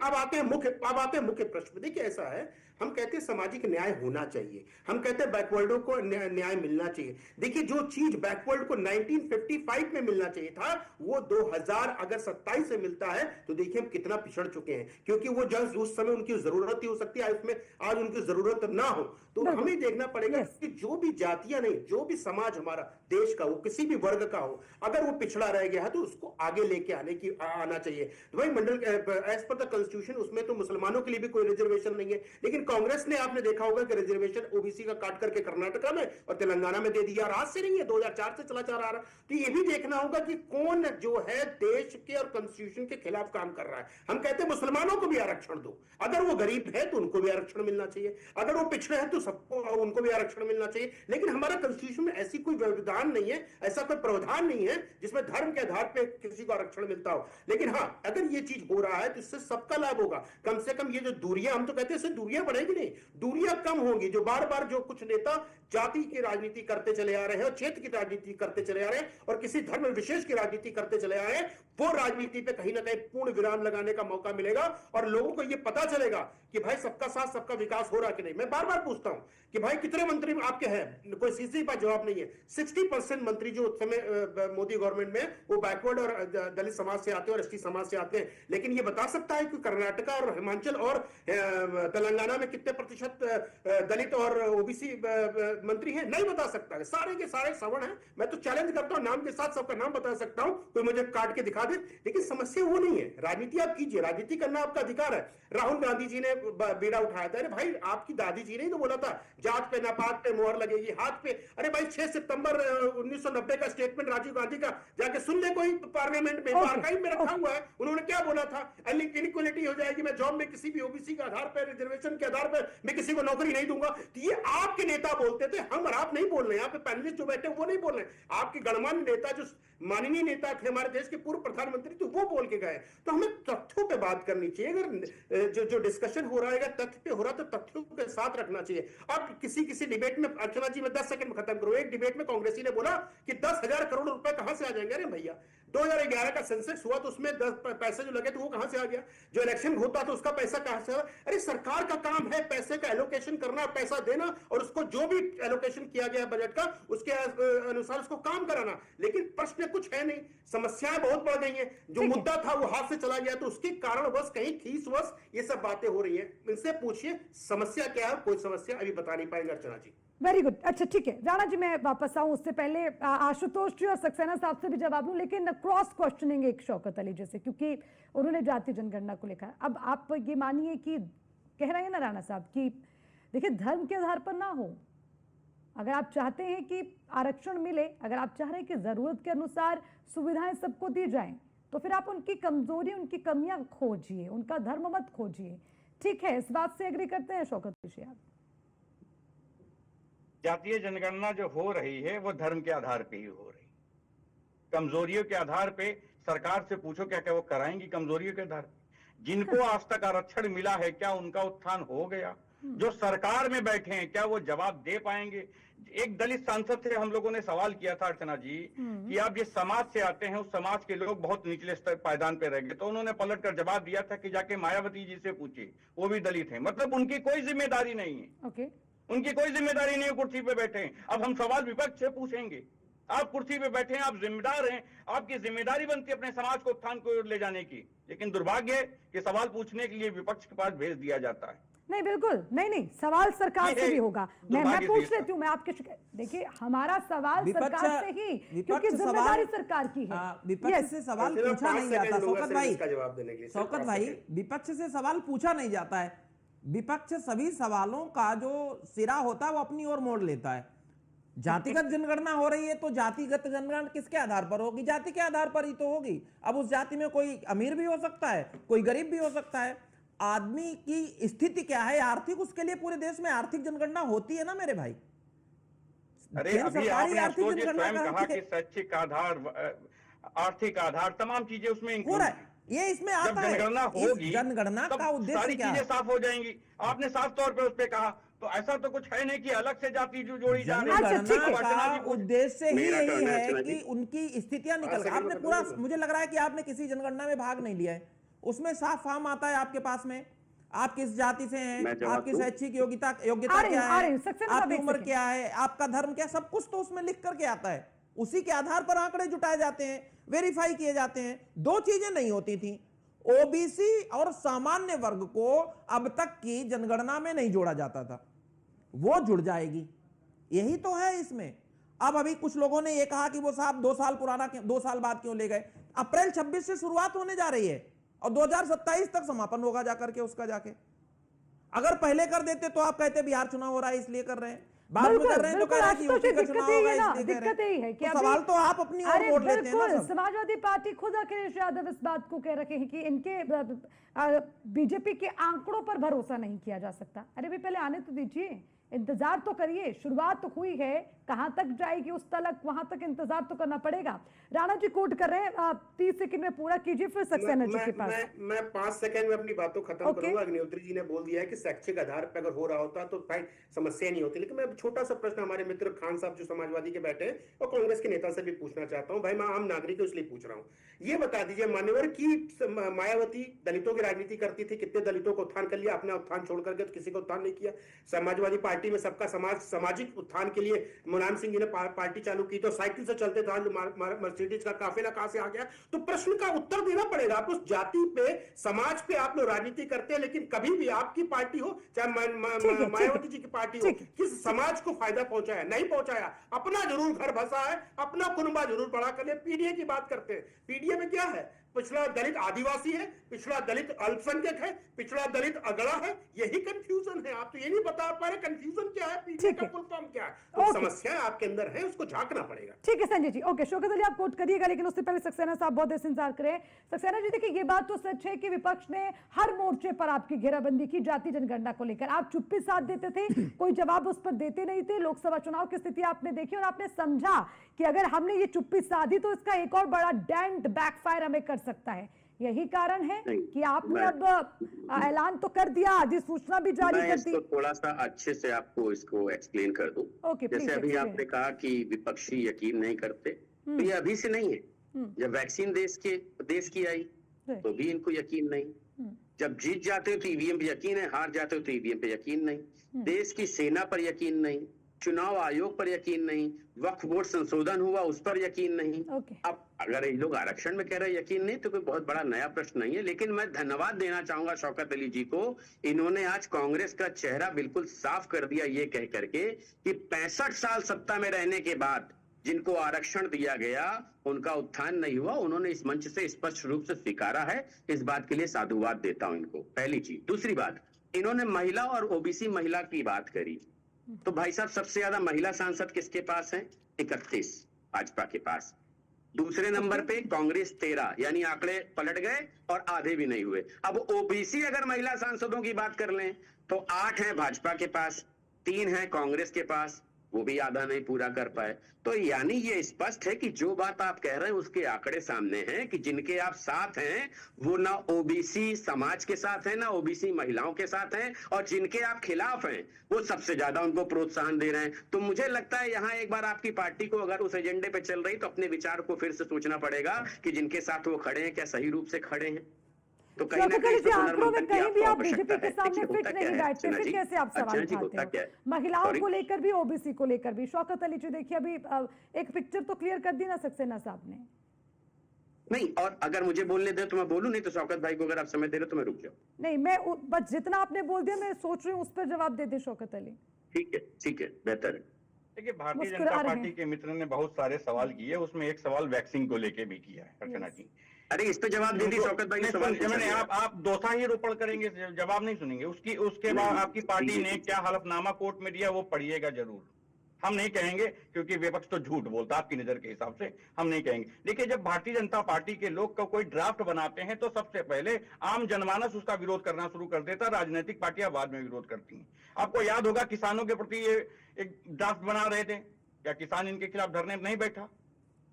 Speaker 9: अब आते हैं मुख्य प्रश्न। देखिए, ऐसा है, हम कहते हैं सामाजिक न्याय होना चाहिए, हम कहते हैं बैकवर्डों को न्याय मिलना चाहिए। देखिए, जो चीज बैकवर्ड को 1955 में मिलना चाहिए था, वो 2027 से मिलता है, तो देखिए हम कितना पिछड़ चुके हैं, क्योंकि वो जब उस समय उनकी जरूरत ही हो सकती है, उसमें आज उनकी जरूरत ना हो। तो हमें देखना पड़ेगा कि जो भी जातियां नहीं, जो भी समाज हमारा देश का, वो किसी भी वर्ग का हो, अगर वो पिछड़ा रह गया है तो उसको आगे लेके आना चाहिए। तो भाई मंडल एज पर द कॉन्स्टिट्यूशन उसमें तो मुसलमानों के लिए भी कोई रिजर्वेशन नहीं है, लेकिन कांग्रेस ने, आपने देखा होगा कि रिजर्वेशन ओबीसी का काट करके कर्नाटका में और तेलंगाना में दे दिया। आज से नहीं है, 2004 से चला आ रहा है। तो ये भी देखना होगा कि कौन जो है देश के और कॉन्स्टिट्यूशन के खिलाफ काम कर रहा है। हम कहते हैं मुसलमानों को भी आरक्षण दो, अगर वो गरीब है तो उनको भी आरक्षण मिलना चाहिए, अगर वो पिछड़े हैं तो सबको उनको भी आरक्षण मिलना चाहिए। लेकिन हमारा कॉन्स्टिट्यूशन में ऐसी कोई व्यवधान नहीं है, ऐसा कोई प्रावधान नहीं है जिसमें धर्म के आधार पर किसी को आरक्षण मिलता हो। लेकिन हाँ, अगर ये चीज हो रहा है तो इससे सबका लाभ होगा। कम से कम ये जो दूरियां, हम तो कहते हैं इससे दूरियां बढ़ेगी नहीं, दूरियां कम होंगी। जो बार बार जो कुछ नेता जाति की राजनीति करते चले आ रहे हैं और क्षेत्र की राजनीति करते चले आ रहे हैं और किसी धर्म विशेष की राजनीति करते चले आ रहे हैं, वो राजनीति पे कहीं ना कहीं पूर्ण विराम लगाने का मौका मिलेगा और लोगों को यह पता चलेगा कि भाई सबका साथ सबका विकास हो रहा कि नहीं। मैं बार बार पूछता हूं कि भाई कितने मंत्री आपके हैं, कोई सीसी पर जवाब नहीं है। 60% मंत्री जो उस समय मोदी गवर्नमेंट में वो बैकवर्ड और दलित समाज से आते हैं और एसटी समाज से आते हैं। लेकिन ये बता सकता है कि कर्नाटका और हिमाचल और तेलंगाना में कितने प्रतिशत दलित और ओबीसी मंत्री हैं? नहीं बता सकता। सारे के सारे सवर्ण हैं। मैं तो चैलेंज करता हूं, नाम के साथ सबका नाम बता सकता हूं, कोई मुझे काट के दिखा दे। लेकिन समस्या वो नहीं है। राजनीति आप कीजिए, राजनीति करना आपका अधिकार है। राहुल गांधी जी ने बेड़ा उठाया था, अरे भाई आपकी दादी जी ने तो बोला था जात पे नापात पे मोहर लगेगी, हाथ पे। अरे भाई 6 सितंबर 1990 का स्टेटमेंट राजीव गांधी का जाके सुन ले कोई पार्लियामेंट में, आर्काइव में रखा हुआ है। उन्होंने क्या बोला था? इनइक्वालिटी हो जाएगी, मैं जॉब में किसी भी ओबीसी के आधार पर, रिजर्वेशन के आधार पर मैं किसी को नौकरी नहीं दूंगा। तो ये आपके नेता बोलते थे, हम और आप नहीं बोल रहे हैं। आपके पैनलिस्ट जो बैठे वो नहीं बोल रहे हैं। आपके गणमान्य नेता जो माननीय नेता थे हमारे देश के पूर्व प्रधानमंत्री, तो वो बोल के गए। तो हमें तथ्यों पे बात करनी चाहिए। अगर जो डिस्कशन हो रहा है तथ्य पे हो रहा है तो तथ्यों के साथ रखना चाहिए। अब किसी डिबेट में, अर्चना जी मैं 10 सेकंड में खत्म करूं, एक डिबेट में कांग्रेसी ने बोला कि 10,000 करोड़ रुपए कहां से आ जाएंगे। अरे भैया 2011 का सेंसेक्स हुआ तो उसमें 10 पैसे जो लगे तो वो कहां से आ गया? जो इलेक्शन होता तो उसका पैसा कहां से? अरे सरकार का काम है पैसे का एलोकेशन करना, पैसा देना और उसको जो भी एलोकेशन किया गया बजट का उसके अनुसार उसको काम कराना। लेकिन प्रश्न कुछ है नहीं, समस्याएं बहुत बढ़ गई हैं। जो मुद्दा था वो हाथ से चला गया, तो उसके कारणवश कहीं खीसवश ये सब बातें हो रही हैं। इनसे पूछिए समस्या क्या है, कोई समस्या अभी बता नहीं पाएंगे अर्चना जी।
Speaker 1: वेरी गुड, अच्छा ठीक है राणा जी, मैं वापस आऊं उससे पहले आशुतोष जी और सक्सेना साहब से भी जवाब लूं, लेकिन क्रॉस क्वेश्चनिंग एक शौकत अली जैसे, क्योंकि उन्होंने जाति जनगणना को लिखा। अब आप ये मानिए कि कह रहे हैं ना राणा साहब कि देखिए धर्म के आधार पर ना हो, अगर आप चाहते हैं कि आरक्षण मिले, अगर आप चाह रहे हैं कि जरूरत के अनुसार सुविधाएं सबको दी जाएं, तो फिर आप उनकी कमजोरी, उनकी कमियां खोजिए, उनका धर्म मत खोजिए। ठीक है, इस बात से एग्री करते हैं शौकत जी आप?
Speaker 7: जातीय जनगणना जो हो रही है वो धर्म के आधार पे ही हो रही। कमजोरियों के आधार पे सरकार से पूछो क्या क्या वो कराएंगी? कमजोरियों के आधार पे जिनको आज तक आरक्षण मिला है क्या उनका उत्थान हो गया? जो सरकार में बैठे हैं क्या वो जवाब दे पाएंगे? एक दलित सांसद से हम लोगों ने सवाल किया था अर्चना जी कि आप जिस समाज से आते हैं उस समाज के लोग बहुत निचले स्तर पायदान पे रह गए, तो उन्होंने पलट कर जवाब दिया था कि जाके मायावती जी से पूछिए, वो भी दलित है। मतलब उनकी कोई जिम्मेदारी नहीं है। उनकी कोई जिम्मेदारी नहीं है, कुर्सी पे बैठे हैं। अब हम सवाल विपक्ष से पूछेंगे, आप कुर्सी पे बैठे हैं, आप जिम्मेदार हैं, आपकी जिम्मेदारी बनती है अपने समाज को उत्थान को ले जाने की। लेकिन दुर्भाग्य है कि सवाल पूछने के लिए विपक्ष के पास भेज दिया जाता है।
Speaker 1: नहीं बिल्कुल नहीं, सवाल सरकार से भी होगा। मैं पूछ लेती हूँ, मैं आपके, देखिए हमारा सवाल सरकार से ही, क्योंकि जिम्मेदारी सरकार की है।
Speaker 10: विपक्ष से सवाल पूछा नहीं जाता शौकत भाई, शौकत भाई विपक्ष से सवाल पूछा नहीं जाता है। विपक्ष सभी सवालों का जो सिरा होता है वो अपनी ओर मोड़ लेता है। जातिगत जनगणना हो रही है तो जातिगत जनगणना किसके आधार पर होगी? जाति के आधार पर ही तो होगी। अब उस जाति में कोई अमीर भी हो सकता है, कोई गरीब भी हो सकता है। आदमी की स्थिति क्या है आर्थिक, उसके लिए पूरे देश में आर्थिक जनगणना होती है ना मेरे भाई।
Speaker 7: अरे
Speaker 10: केंद्र
Speaker 7: अभी
Speaker 10: सरकार ही
Speaker 7: आपने
Speaker 10: आर्थिक
Speaker 7: अफसोस
Speaker 10: जनगणना
Speaker 7: स्वयं कहा
Speaker 10: करती
Speaker 7: कि
Speaker 10: है।
Speaker 7: शैक्षिक आधार, आर्थिक आधार, तमाम चीजें उसमें
Speaker 10: हो
Speaker 7: इंक्लूड
Speaker 10: रहा है, ये इसमें
Speaker 7: जब
Speaker 10: आता है।
Speaker 7: जनगणना
Speaker 10: इस
Speaker 7: होगी
Speaker 10: जनगणना
Speaker 7: तब
Speaker 10: का उद्देश्य
Speaker 7: सारी
Speaker 10: क्या
Speaker 7: चीजें
Speaker 10: है?
Speaker 7: साफ हो जाएंगी। आपने साफ तौर पे उस पे कहा, तो ऐसा तो कुछ है नहीं कि अलग से जाति जो जोड़ी जा रही है।
Speaker 1: अच्छा, ठीक है।
Speaker 10: जनगणना का उद्देश्य ही
Speaker 8: मेरा
Speaker 10: यही
Speaker 8: कहना है,
Speaker 10: है
Speaker 8: अर्चना
Speaker 10: कि
Speaker 8: जी।
Speaker 10: उनकी स्थितियां निकल, आपने पूरा, मुझे लग रहा है कि आपने किसी जनगणना में भाग नहीं लिया है, उसमें साफ फार्म आता है आपके पास में, आप किस जाति से हैं,
Speaker 8: मैं जवाब
Speaker 10: आपकी
Speaker 8: दूं?
Speaker 10: शैक्षिक योग्यता
Speaker 1: आ रही
Speaker 10: क्या
Speaker 1: हूं, आ रही
Speaker 10: है,
Speaker 1: हूं। सक्सेना साहब,
Speaker 10: आपकी
Speaker 1: एक
Speaker 10: उम्र
Speaker 1: सेकंड।
Speaker 10: क्या है, आपका धर्म क्या, सब कुछ तो उसमें लिख करके आता है। उसी के आधार पर आंकड़े जुटाए जाते हैं, वेरीफाई किए जाते हैं। दो चीजें नहीं होती थी, ओबीसी और सामान्य वर्ग को अब तक की जनगणना में नहीं जोड़ा जाता था, वो जुड़ जाएगी, यही तो है इसमें। अब अभी कुछ लोगों ने ये कहा कि वो साहब 2 साल पुराना 2 साल बाद क्यों ले गए। अप्रैल 26 से शुरुआत होने जा रही है और 2027 तक समापन होगा जाकर के उसका जाके। अगर पहले कर देते तो आप कहते बिहार चुनाव हो रहा है इसलिए कर रहे हैं, बाद में कर रहे हैं तो कह रहे हैं कि यूपी का चुनाव होगा इसलिए कर रहे
Speaker 1: दिक्कत यही है
Speaker 10: हैं।
Speaker 1: कि
Speaker 10: तो
Speaker 1: अभी-
Speaker 10: सवाल तो आप अपनी ओर
Speaker 1: अरे
Speaker 10: वोट लेते हैं ना
Speaker 1: बिल्कुल,
Speaker 10: सब।
Speaker 1: समाजवादी पार्टी खुद अखिलेश यादव इस बात को कह रखे हैं कि इनके बीजेपी के आंकड़ों पर भरोसा नहीं किया जा सकता। अरे भी पहले आने तो दीजिए, इंतजार तो करिए, शुरुआत तो हुई है, कहां तक जाएगी उस तलक, वहां तक इंतजार तो करना पड़ेगा। राणा जी कोट कर रहे हैं, 30 सेकंड में पूरा कीजिए, फिर सक्सेना जी के पास।
Speaker 9: मैं 5 सेकंड में अपनी बातों खत्म
Speaker 1: Okay.
Speaker 9: करूंगा। अग्निहोत्री जी ने बोल दिया है कि शैक्षिक आधार पर अगर हो रहा होता तो भाई समस्या नहीं होती, लेकिन मैं छोटा सा प्रश्न हमारे मित्र खान साहब जो समाजवादी के बैठे हैं और कांग्रेस के नेता से भी पूछना चाहता हूं। भाई मैं आम नागरिक हूं इसलिए पूछ रहा हूं, ये बता दीजिए मान्यवर की मायावती दलितों की राजनीति करती थी, कितने दलितों को उत्थान कर लिया, अपना उत्थान छोड़ करके तो किसी को उत्थान नहीं किया। समाजवादी पार्टी में सबका सामाजिक उत्थान के लिए मुलायम सिंह जी ने पार्टी चालू की, तो साइकिल से चलते थे, मर्सिडीज का काफिला कहां से आ गया। तो प्रश्न का उत्तर देना पड़ेगा। आप उस जाति पे, समाज पे आप लोग राजनीति करते हैं, लेकिन कभी भी आपकी पार्टी हो चाहे मायावती जी की पार्टी हो, किस समाज को फायदा पहुंचाया? नहीं पहुंचाया। अपना जरूर घर बसा है, अपना कुनबा जरूर बड़ा कर ले। पीडीए की बात करते हैं, पीडीए में क्या है? पिछड़ा दलित आदिवासी है, पिछड़ा दलित अल्पसंख्यक है, पिछड़ा दलित अगड़ा है, यही कंफ्यूजन है। आप तो ये नहीं बता पा रहे कंफ्यूजन क्या है, पीडीए का फुल फॉर्म क्या है। तो समस्या आपके अंदर है, उसको झांकना पड़ेगा।
Speaker 1: ठीक है संजय जी, ओके। शौकत अली आप कोट करिएगा, लेकिन उससे पहले सक्सेना साहब बहुत देर से इंतजार करें। सक्सेना जी देखिए, ये बात तो सच है कि विपक्ष ने हर मोर्चे पर आपकी घेराबंदी की जाति जनगणना को लेकर। आप चुप्पी साध देते थे, कोई जवाब उस पर देते नहीं थे। लोकसभा चुनाव की स्थिति आपने देखी और आपने समझा कि अगर हमने ये चुप्पी साधी तो इसका एक और बड़ा डेंट, बैकफायर हमें कर सकता है। यही कारण है कि आपने अब ऐलान तो कर दिया, अधिसूचना भी जारी कर दी।
Speaker 8: थोड़ा सा अच्छे से आपको इसको एक्सप्लेन कर दूं। जैसे अभी आपने कहा कि विपक्षी यकीन नहीं करते, तो ये अभी से नहीं है। जब वैक्सीन देश की आई तो भी इनको यकीन नहीं। जब जीत जाते हो तो ईवीएम पे यकीन है, हार जाते हो तो ईवीएम पे यकीन नहीं। देश की सेना पर यकीन नहीं, चुनाव आयोग पर यकीन नहीं, वक्फ बोर्ड संशोधन हुआ उस पर यकीन नहीं। अब अगर ये लोग आरक्षण में कह रहे हैं यकीन नहीं, तो कोई बहुत बड़ा नया प्रश्न नहीं है। लेकिन मैं धन्यवाद देना चाहूंगा शौकत अली जी को, इन्होंने आज कांग्रेस का चेहरा बिल्कुल साफ कर दिया ये कह करके कि 65 साल सत्ता में रहने के बाद जिनको आरक्षण दिया गया उनका उत्थान नहीं हुआ। उन्होंने इस मंच से स्पष्ट रूप से स्वीकारा है, इस बात के लिए साधुवाद देता हूं इनको, पहली चीज। दूसरी बात, इन्होंने महिला और ओबीसी महिला की बात करी, तो भाई साहब सबसे ज्यादा महिला सांसद किसके पास हैं? 31 भाजपा के पास। दूसरे नंबर पे कांग्रेस 13, यानी आंकड़े पलट गए और आधे भी नहीं हुए। अब ओबीसी अगर महिला सांसदों की बात कर लें तो 8 है भाजपा के पास, 3 है कांग्रेस के पास, वो भी आधा नहीं पूरा कर पाए। तो यानी ये स्पष्ट है कि जो बात आप कह रहे हैं उसके आंकड़े सामने हैं कि जिनके आप साथ हैं वो ना ओबीसी समाज के साथ हैं, ना ओबीसी महिलाओं के साथ हैं, और जिनके आप खिलाफ हैं वो सबसे ज्यादा उनको प्रोत्साहन दे रहे हैं। तो मुझे लगता है यहाँ एक बार आपकी पार्टी को अगर उस एजेंडे पे चल रही तो अपने विचार को फिर से सोचना पड़ेगा कि जिनके साथ वो खड़े हैं क्या सही रूप से खड़े हैं। तो कहीं ना कहीं
Speaker 1: आंकड़ों में कहीं भी आप बीजेपी के सामने फिट नहीं बैठते, फिर कैसे आप सवाल उठाते हो? महिलाओं को लेकर भी, ओबीसी को लेकर भी। शौकत अली जी देखिए, अभी एक पिक्चर तो क्लियर कर दी ना सक्सेना साहब ने।
Speaker 8: नहीं, और अगर मुझे बोलने दे तो मैं बोलूं, नहीं तो शौकत भाई को अगर आप समय दे रहे तो मैं रुक जाऊं।
Speaker 1: नहीं, मैं बस जितना आपने बोल दिया मैं सोच रही हूँ उस पर जवाब दे दे शौकत अली।
Speaker 8: ठीक है, बेहतर है।
Speaker 7: देखिए, भारतीय जनता पार्टी के मित्र ने बहुत सारे सवाल किए, उसमें एक सवाल वैक्सीन को लेके भी किया है अर्चना जी।
Speaker 8: अरे इस पे जवाब दे दी शौकत भाई ने सवाल
Speaker 7: मैंने आप दोसा ही रोपण करेंगे, जवाब नहीं सुनेंगे। उसके बाद आपकी पार्टी ने क्या हलफनामा कोर्ट में दिया वो पढ़िएगा जरूर। हम नहीं कहेंगे क्योंकि विपक्ष तो झूठ बोलता है आपकी नजर के हिसाब से, हम नहीं कहेंगे। देखिए, जब भारतीय जनता पार्टी के लोग का कोई ड्राफ्ट बनाते हैं तो सबसे पहले आम जनमानस उसका विरोध करना शुरू कर देता, राजनीतिक पार्टियां बाद में विरोध करती हैं। आपको याद होगा किसानों के प्रति ये एक ड्राफ्ट बना रहे थे, क्या किसान इनके खिलाफ धरने पर नहीं बैठा?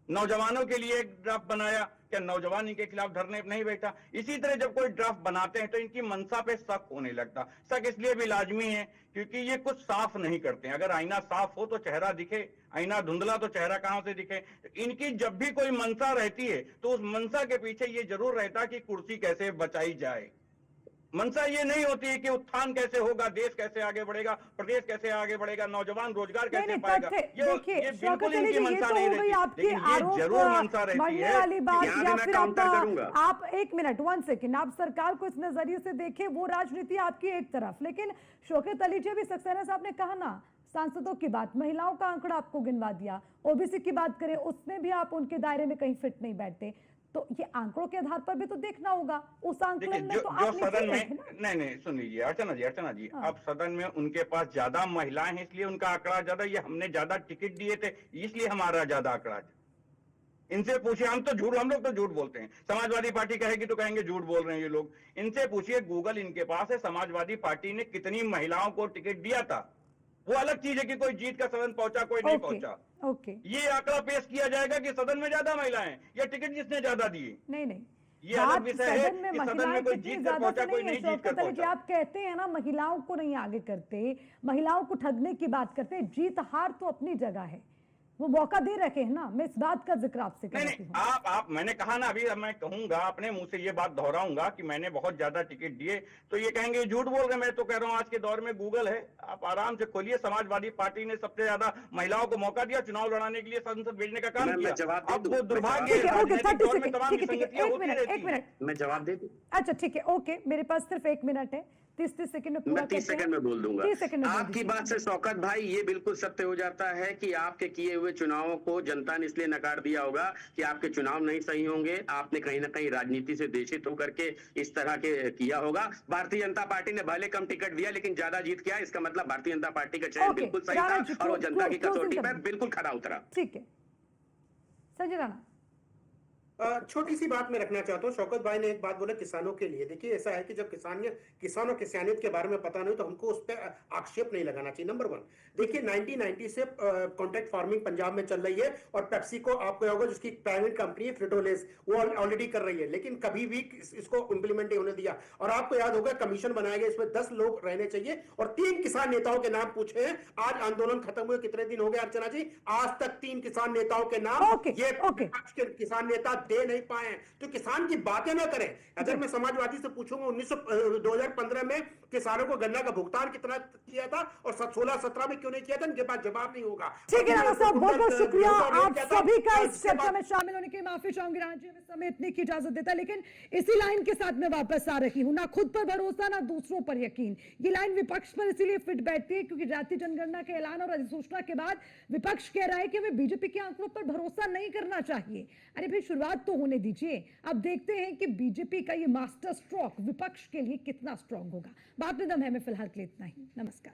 Speaker 7: नौजवानों के लिए एक ड्राफ्ट बनाया, क्या नौजवान इनके खिलाफ धरने पर नहीं बैठा? इसी तरह जब कोई ड्राफ्ट बनाते हैं तो इनकी मंशा पे शक होने लगता। शक इसलिए भी लाजमी है क्योंकि ये कुछ साफ नहीं करते हैं। अगर आईना साफ हो तो चेहरा दिखे, आईना धुंधला तो चेहरा कहां से दिखे? इनकी जब भी कोई मंशा रहती है तो उस मंशा के पीछे ये जरूर रहता कि कुर्सी कैसे बचाई जाए। मंशा ये नहीं होती है कि उत्थान कैसे होगा, देश कैसे आगे बढ़ेगा, प्रदेश कैसे आगे बढ़ेगा, नौजवान रोजगार कैसे पाएगा। ये बिल्कुल इनकी मंशा नहीं रहती, लेकिन ये जरूर मंशा रहती है।
Speaker 1: या फिर आप एक मिनट 1 सेकेंड, आप सरकार को इस नजरिए से देखें, वो राजनीति आपकी एक तरफ, लेकिन शौकत अली जी भी सक्सेना साहब ने कहा ना, सांसदों की बात, महिलाओं का आंकड़ा आपको गिनवा दिया, ओबीसी की बात करें उसमें भी आप उनके दायरे में कहीं फिट नहीं बैठते, तो ये आंकड़ों के आधार पर भी तो देखना होगा। उस आंकलन में तो आप
Speaker 7: सदन में नहीं सुन लीजिए अर्चना जी, अब सदन में उनके पास ज्यादा महिलाएं हैं इसलिए उनका आंकड़ा ज्यादा, ये हमने ज्यादा टिकट दिए थे इसलिए हमारा ज्यादा आंकड़ा। इनसे पूछिए, हम लोग तो झूठ बोलते हैं, समाजवादी पार्टी कहेगी तो कहेंगे झूठ बोल रहे हैं ये लोग। इनसे पूछिए, गूगल इनके पास है, समाजवादी पार्टी ने कितनी महिलाओं को टिकट दिया था। वो अलग चीज है कि कोई जीत का सदन पहुंचा कोई नहीं पहुंचा। ये आंकड़ा पेश किया जाएगा कि सदन में ज्यादा महिलाएं हैं या टिकट जिसने ज्यादा दिए।
Speaker 1: नहीं
Speaker 7: ये अलग विषय है कि सदन में कोई जीत कर पहुंचा कोई नहीं जीत कर पहुंचा।
Speaker 1: आप कहते हैं ना महिलाओं को नहीं आगे करते, महिलाओं को ठगने की बात करते, जीत हार तो अपनी जगह है, वो मौका दे रखे हैं ना। मैं इस बात का जिक्र आपसे करती हूं।
Speaker 7: आप मैंने कहा ना, अभी मैं कहूंगा अपने मुंह से ये बात दोहराऊंगा कि मैंने बहुत ज्यादा टिकट दिए तो ये कहेंगे झूठ बोल रहे। मैं तो कह रहा हूं आज के दौर में गूगल है, आप आराम से खोलिए। समाजवादी पार्टी ने सबसे ज्यादा महिलाओं को मौका दिया, चुनाव लड़ाने के लिए संसद भेजने का काम किया। अब वो दुर्भाग्य है,
Speaker 8: मैं जवाब दे दूं।
Speaker 1: अच्छा ठीक है, ओके, मेरे पास सिर्फ 1 मिनट है, 30 सेकंड में पूरा
Speaker 8: 30 सेकंड में बोल दूंगा।
Speaker 1: 30 सेकंड में
Speaker 8: आपकी बात से शौकत भाई ये बिल्कुल सत्य हो जाता है कि आपके किए हुए चुनावों को जनता ने इसलिए नकार दिया होगा कि आपके चुनाव नहीं सही होंगे, आपने कहीं ना कहीं राजनीति से देशित होकर के इस तरह के किया होगा। भारतीय जनता पार्टी ने भले कम टिकट दिया लेकिन ज्यादा जीत किया, इसका मतलब भारतीय जनता पार्टी का चयन बिल्कुल सही था और वो जनता की कसौटी पर बिल्कुल खरा उतरा।
Speaker 1: ठीक है संजय राणा।
Speaker 9: छोटी सी बात मैं रखना चाहता हूँ। शौकत भाई ने एक बात बोला किसानों के लिए। देखिए ऐसा है कि जब किसानों किसानियत के बारे में पता नहीं तो हमको उस पर आक्षेप नहीं लगाना चाहिए। नंबर 1, देखिए 1990 से कॉन्ट्रैक्ट फार्मिंग पंजाब में चल रही है और पेप्सी को आपको होगा जिसकी प्राइवेट कंपनी है फ्रिटोलेस, वो ऑलरेडी कर रही है, लेकिन कभी भी इसको इंप्लीमेंट नहीं होने दिया। और आपको याद होगा कमीशन बनाया गया, इसमें 10 लोग रहने चाहिए और 3 किसान नेताओं के नाम पूछे हैं। आज आंदोलन खत्म हुए कितने दिन हो गए अर्चना जी? आज तक 3 किसान नेताओं के नाम ये किसान नेता दे नहीं पाए। तो किसान की बातें ना करें। अगर मैं समाजवादी से पूछूंगा 2015 में किसानों को गन्ना का भुगतान कितना किया था और 16-17 में क्यों नहीं किया था, इनके पास जवाब नहीं होगा।
Speaker 1: ठीक है राणा साहब, बहुत बहुत शुक्रिया आप सभी का इस चर्चा में शामिल होने की। माफी चाहूंगी राणा जी, समय इतने की इजाजत देता, लेकिन इसी लाइन के साथ मैं वापस आ रही हूँ। ना खुद पर भरोसा ना दूसरों पर यकीन, ये लाइन विपक्ष पर इसीलिए फिट बैठती है क्योंकि जातीय जनगणना के ऐलान और अधिसूचना के बाद विपक्ष कह रहा है कि हमें बीजेपी के आंकड़ों पर भरोसा नहीं करना चाहिए। अरे भाई शुरुआत तो होने दीजिए। अब देखते हैं कि बीजेपी का ये मास्टर स्ट्रोक विपक्ष के लिए कितना स्ट्रांग होगा। बात में दम है। मैं फिलहाल के लिए इतना ही। नमस्कार।